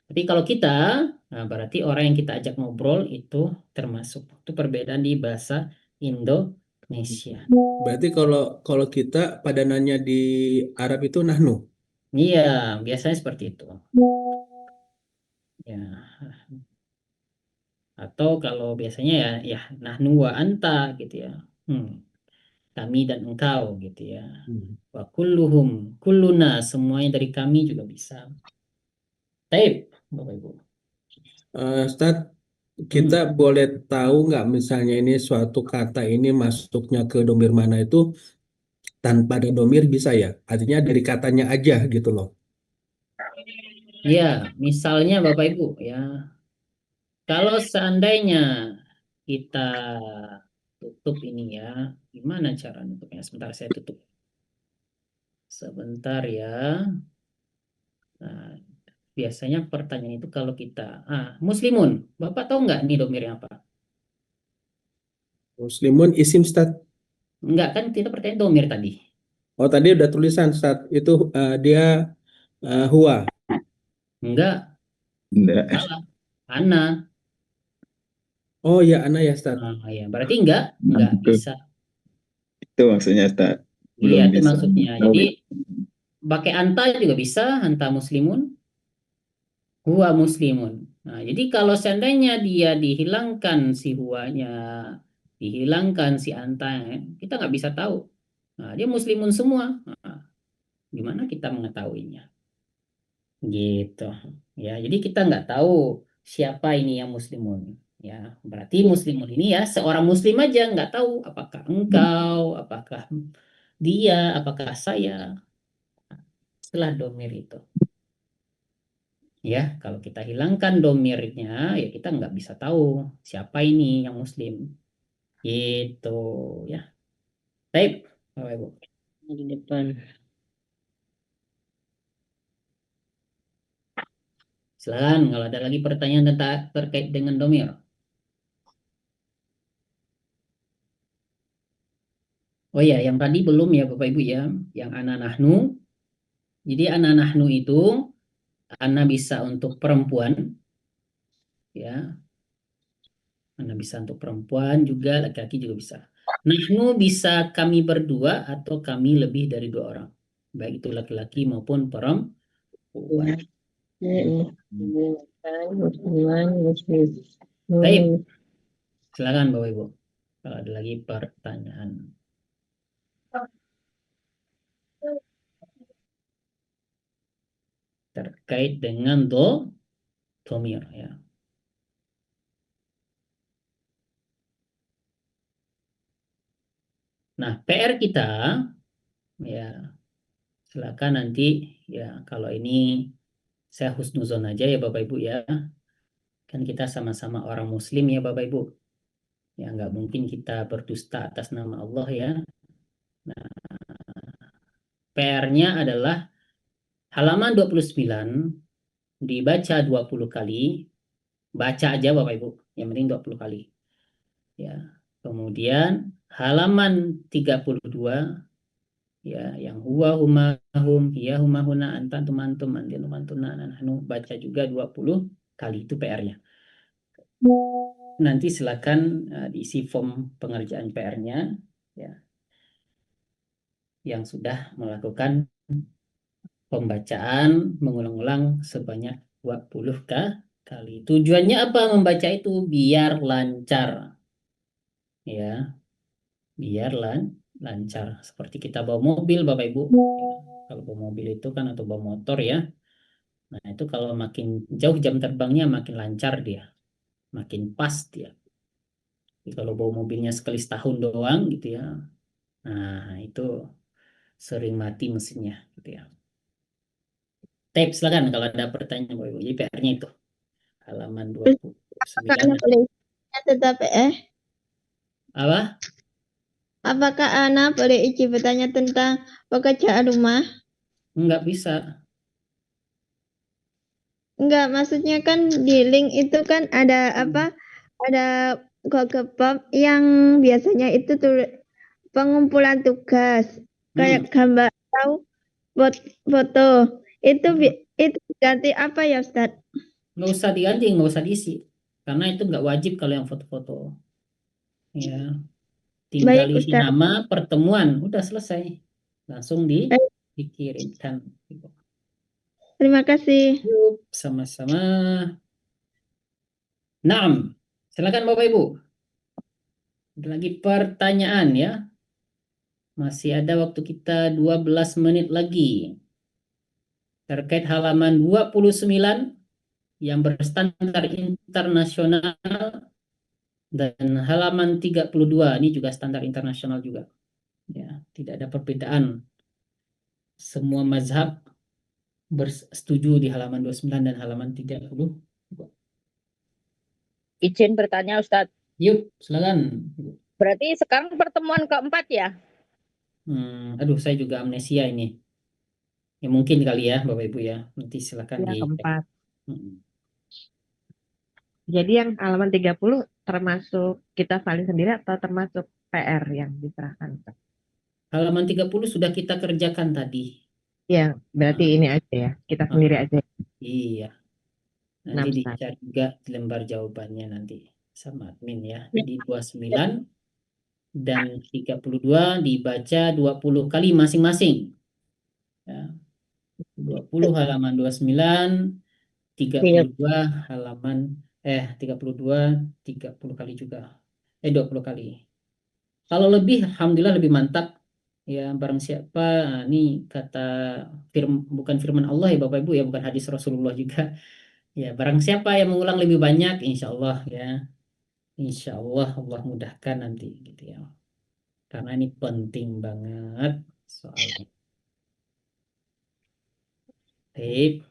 Tapi kalau kita, nah berarti orang yang kita ajak ngobrol itu termasuk. Itu perbedaan di bahasa Indonesia. Berarti kalau kita padanannya di Arab itu nahnu. Iya, biasanya seperti itu. Ya. Atau kalau biasanya ya nahnu wa anta gitu ya. Kami dan engkau gitu ya. Wa kulluhum, kulluna, semuanya dari kami juga bisa. Taib, Bapak Ibu. Ustadz, kita boleh tahu nggak misalnya ini suatu kata ini masuknya ke domir mana itu tanpa ada domir bisa ya? Artinya dari katanya aja gitu loh. Ya, misalnya Bapak Ibu ya. Kalau seandainya kita tutup ini ya, gimana cara nutupnya? Sebentar saya tutup. Sebentar ya. Nah, biasanya pertanyaan itu kalau kita, muslimun, Bapak tahu nggak nih domirnya apa? Muslimun isim Ustadz. Enggak, kan kita pertanyaan domir tadi. Oh tadi udah tulisan Ustadz. Itu dia huwa. Enggak. Enggak. Salah. Ana. Oh ya ana ya Ustadz. Ya, berarti enggak bisa. Itu maksudnya Ustadz. Belum Iya, itu bisa. maksudnya. Jadi pakai anta juga bisa, anta muslimun, huwa muslimun. Nah, jadi kalau seandainya dia dihilangkan si huwanya, dihilangkan si anta, kita nggak bisa tahu. Nah, dia muslimun semua. Nah, gimana kita mengetahuinya? Gitu. Ya, jadi kita nggak tahu siapa ini yang muslimun. Ya, berarti muslimun ini ya seorang muslim aja, nggak tahu apakah engkau, apakah dia, apakah saya. Setelah domir itu. Ya, kalau kita hilangkan domirnya, ya kita nggak bisa tahu siapa ini yang muslim. Gitu ya. Baik, Bapak Ibu. Di depan. Silakan kalau ada lagi pertanyaan tentang terkait dengan domir. Oh ya, yang tadi belum ya Bapak Ibu ya, yang ana nahnu. Jadi ana nahnu itu ana bisa untuk perempuan, ya. Ana bisa untuk perempuan juga, laki-laki juga bisa. Nahnu bisa kami berdua atau kami lebih dari 2 orang, baik itu laki-laki maupun perempuan. Baik, silakan Bapak Ibu. Kalau ada lagi pertanyaan. Terkait dengan domir ya. Nah, PR kita ya silakan nanti ya kalau ini Saya husnuzon aja ya Bapak Ibu ya. Kan kita sama-sama orang Muslim ya Bapak Ibu. Ya nggak mungkin kita berdusta atas nama Allah ya. Nah, PR-nya adalah halaman 29 dibaca 20 kali. Baca aja Bapak Ibu, yang penting 20 kali. Ya. Kemudian halaman 32 ya, yang huwa huma hum hiya huma huna anta antum antum antum antuna nahnu, baca juga 20 kali, itu PR-nya. Nanti silakan diisi form pengerjaan PR-nya ya, yang sudah melakukan pembacaan mengulang-ulang sebanyak 20 kali. Tujuannya apa membaca itu? Biar lancar. Ya, biar lancar. Seperti kita bawa mobil Bapak Ibu. Kalau bawa mobil itu kan, atau bawa motor ya. Nah, itu kalau makin jauh jam terbangnya makin lancar dia. Makin pas dia. Jadi kalau bawa mobilnya sekali setahun doang gitu ya. Nah, itu sering mati mesinnya gitu ya. Tape silakan kalau ada pertanyaan Bapak Ibu. Jadi PR-nya itu halaman 29. Apakah Ana boleh tetap Apa? Apakah Ana boleh izin bertanya tentang pekerjaan rumah? Enggak bisa. Enggak, maksudnya kan di link itu kan ada apa? Ada Google Form yang biasanya itu pengumpulan tugas, kayak gambar atau foto. Itu ganti apa ya, Ustaz? Nggak usah diganti, nggak usah diisi. Karena itu nggak wajib kalau yang foto-foto. Ya, tinggal Baik, isi Ustaz. nama, pertemuan, udah selesai. Langsung dikirimkan. Terima kasih. Yuk, sama-sama. Naam, silakan Bapak Ibu. Ada lagi pertanyaan ya. Masih ada waktu kita 12 menit lagi. Terkait halaman 29 yang berstandar internasional dan halaman 32 ini juga standar internasional juga. Ya, tidak ada perbedaan. Semua mazhab bersetuju di halaman 29 dan halaman 30. Izin bertanya Ustadz. Yuk, silakan. Berarti sekarang pertemuan keempat ya? Aduh, saya juga amnesia ini. Ya mungkin kali ya Bapak Ibu ya. Nanti silakan Ya, di keempat. Jadi yang halaman 30 termasuk kita saling sendiri atau termasuk PR yang diserahkan? Halaman 30 sudah kita kerjakan tadi. Ya, berarti ini aja ya, kita sendiri aja. Iya. Nanti dicari juga di lembar jawabannya nanti sama admin ya. Jadi 29 dan 32 dibaca 20 kali masing-masing. Ya. 20 halaman 29, 32 halaman 32 30 kali juga. 20 kali. Kalau lebih alhamdulillah lebih mantap. Ya, barang siapa, ini kata bukan firman Allah ya Bapak Ibu ya, bukan hadis Rasulullah juga. Ya, barang siapa yang mengulang lebih banyak, insya Allah ya, insya Allah Allah mudahkan nanti gitu ya. Karena ini penting banget soalnya. Baik.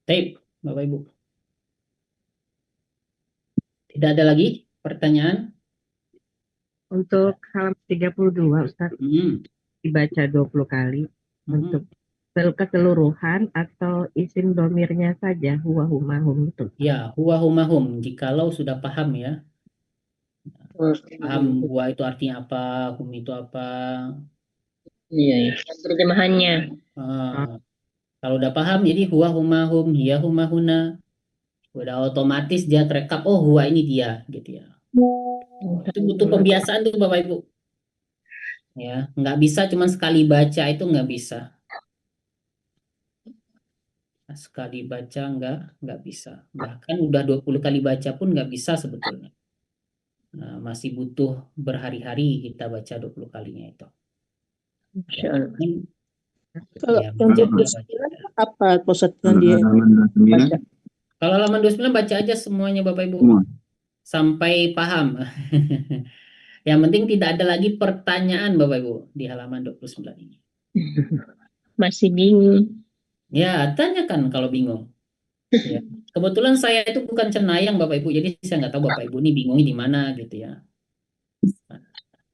Baik, Bapak Ibu. Tidak ada lagi pertanyaan? Untuk halaman 32 Ustaz, dibaca 20 kali untuk keseluruhan atau isim domirnya saja, huwa huma hum itu. Ya, huwa huma hum, jikalau sudah paham ya. Paham huwa itu artinya apa, hum itu apa. Iya, terjemahannya. Kalau udah paham, jadi huwa huma hum, hiya huma huna. Udah otomatis dia terekap, oh huwa ini dia, gitu ya. Itu butuh pembiasaan tuh Bapak Ibu. Ya, nggak bisa cuma sekali baca, itu nggak bisa. Sekali baca nggak bisa. Bahkan udah 20 kali baca pun nggak bisa sebetulnya. masih butuh berhari-hari kita baca 20 kalinya itu. Ya. Kalau Ya, contoh makanya baca. 29 apa Ustadz yang dia baca? Kalau halaman 29 baca aja semuanya Bapak Ibu. Sampai paham. Yang penting tidak ada lagi pertanyaan Bapak Ibu di halaman 29 ini. Masih bingung. Ya, tanyakan kalau bingung. Ya. Kebetulan saya itu bukan cenayang Bapak Ibu, jadi saya nggak tahu Bapak Ibu ini bingungnya di mana gitu ya.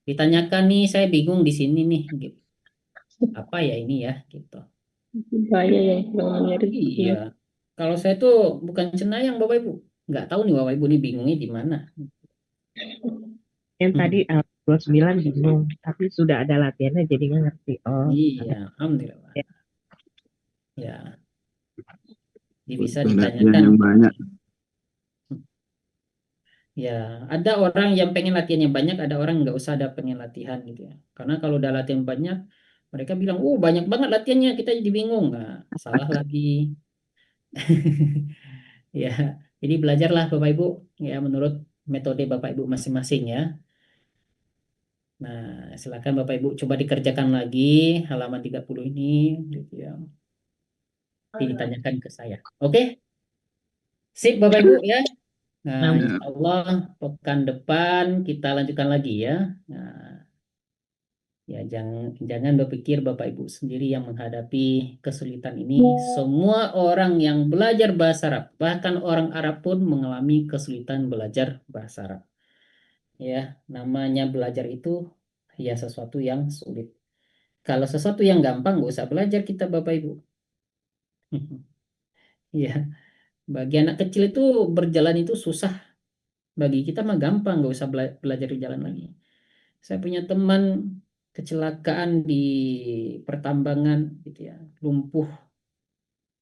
Ditanyakan nih, saya bingung di sini nih, gitu. Apa ya ini ya, gitu. Banyak yang kurang mengerti. Iya. Kalau saya tuh bukan cenayang Bapak Ibu, nggak tahu nih Bapak Ibu ini bingungnya di mana. Yang tadi 29 bingung, tapi sudah ada latihannya jadi nggak ngerti. Oh, Iya, alhamdulillah. Ya. Jadi bisa Latihan ditanyakan. yang banyak. Ya, ada orang yang pengen latihan yang banyak, ada orang nggak usah ada pengen latihan gitu ya. Karena kalau udah latihan banyak, mereka bilang, oh banyak banget latihannya, kita jadi bingung. Nah, salah lagi. Ya, jadi belajarlah Bapak Ibu ya menurut metode Bapak Ibu masing-masing ya. Nah, silakan Bapak Ibu coba dikerjakan lagi halaman 30 ini gitu ya. Ditanyakan ke saya. Oke? Sip Bapak Ibu ya. Nah, insya Allah pekan depan kita lanjutkan lagi ya. Nah, ya jangan berpikir Bapak Ibu sendiri yang menghadapi kesulitan ini. Semua orang yang belajar bahasa Arab, bahkan orang Arab pun mengalami kesulitan belajar bahasa Arab. Ya, namanya belajar itu ya sesuatu yang sulit. Kalau sesuatu yang gampang nggak usah belajar kita Bapak Ibu. Ya, bagi anak kecil itu berjalan itu susah. Bagi kita mah gampang, nggak usah belajar di jalan lagi. Saya punya teman kecelakaan di pertambangan, gitu ya, lumpuh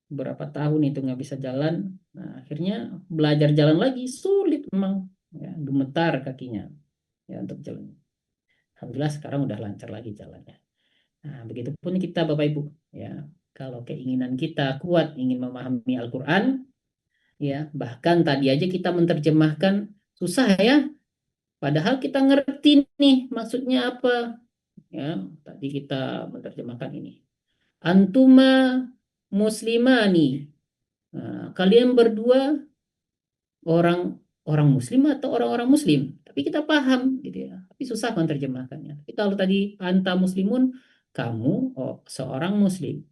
berapa tahun itu nggak bisa jalan. Nah, akhirnya belajar jalan lagi sulit memang, ya, gemetar kakinya, ya untuk jalan. Alhamdulillah sekarang udah lancar lagi jalannya. Nah, begitupun kita Bapak Ibu, ya, kalau keinginan kita kuat ingin memahami Al-Quran, ya, bahkan tadi aja kita menerjemahkan susah ya. Padahal kita ngerti nih maksudnya apa. Ya, tadi kita menerjemahkan ini. Antuma muslimani. Nah, kalian berdua orang muslim atau orang-orang muslim. Tapi kita paham gitu ya. Tapi susah menerjemahkannya. Tapi kalau tadi anta muslimun, kamu seorang muslim.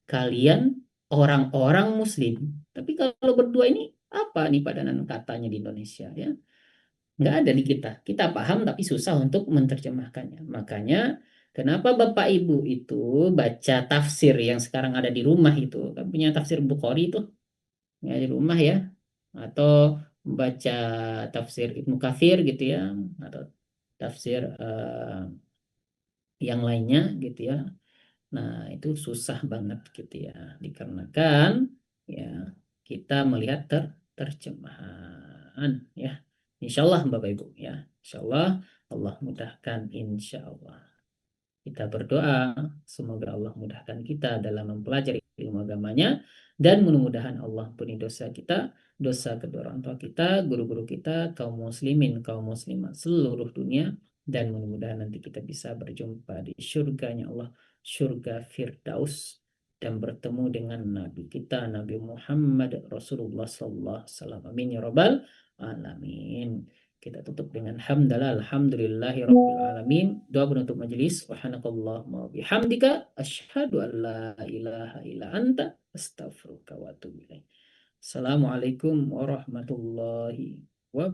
Kalian orang-orang muslim. Tapi kalau berdua ini apa nih padanan katanya di Indonesia ya? Nggak ada di kita. Kita paham tapi susah untuk menerjemahkannya. Makanya kenapa Bapak Ibu itu baca tafsir yang sekarang ada di rumah itu. Kan punya tafsir Bukhari itu ya di rumah ya. Atau baca tafsir Ibnu Katsir gitu ya. Atau tafsir yang lainnya gitu ya. Nah itu susah banget gitu ya. Dikarenakan ya kita melihat terjemahan ya. Insya Allah Bapak Ibu ya. Insya Allah Allah mudahkan insya Allah. Kita berdoa semoga Allah mudahkan kita dalam mempelajari ilmu agamanya dan mudah-mudahan Allah ampuni dosa kita, dosa kedua orang tua kita, guru-guru kita, kaum muslimin, kaum muslimat seluruh dunia dan mudah-mudahan nanti kita bisa berjumpa di surganya Allah, surga Firdaus dan bertemu dengan Nabi kita Nabi Muhammad Rasulullah sallallahu alaihi wasallam. Amin ya rabbal alamin. Kita tutup dengan hamdalah alhamdulillahirabbil alamin. Doa penutup majelis. Subhanakallahumma bihamdika asyhadu an la ilaha illa anta astaghfiruka wa atubu ilaik. Assalamualaikum warahmatullahi wabarakatuh.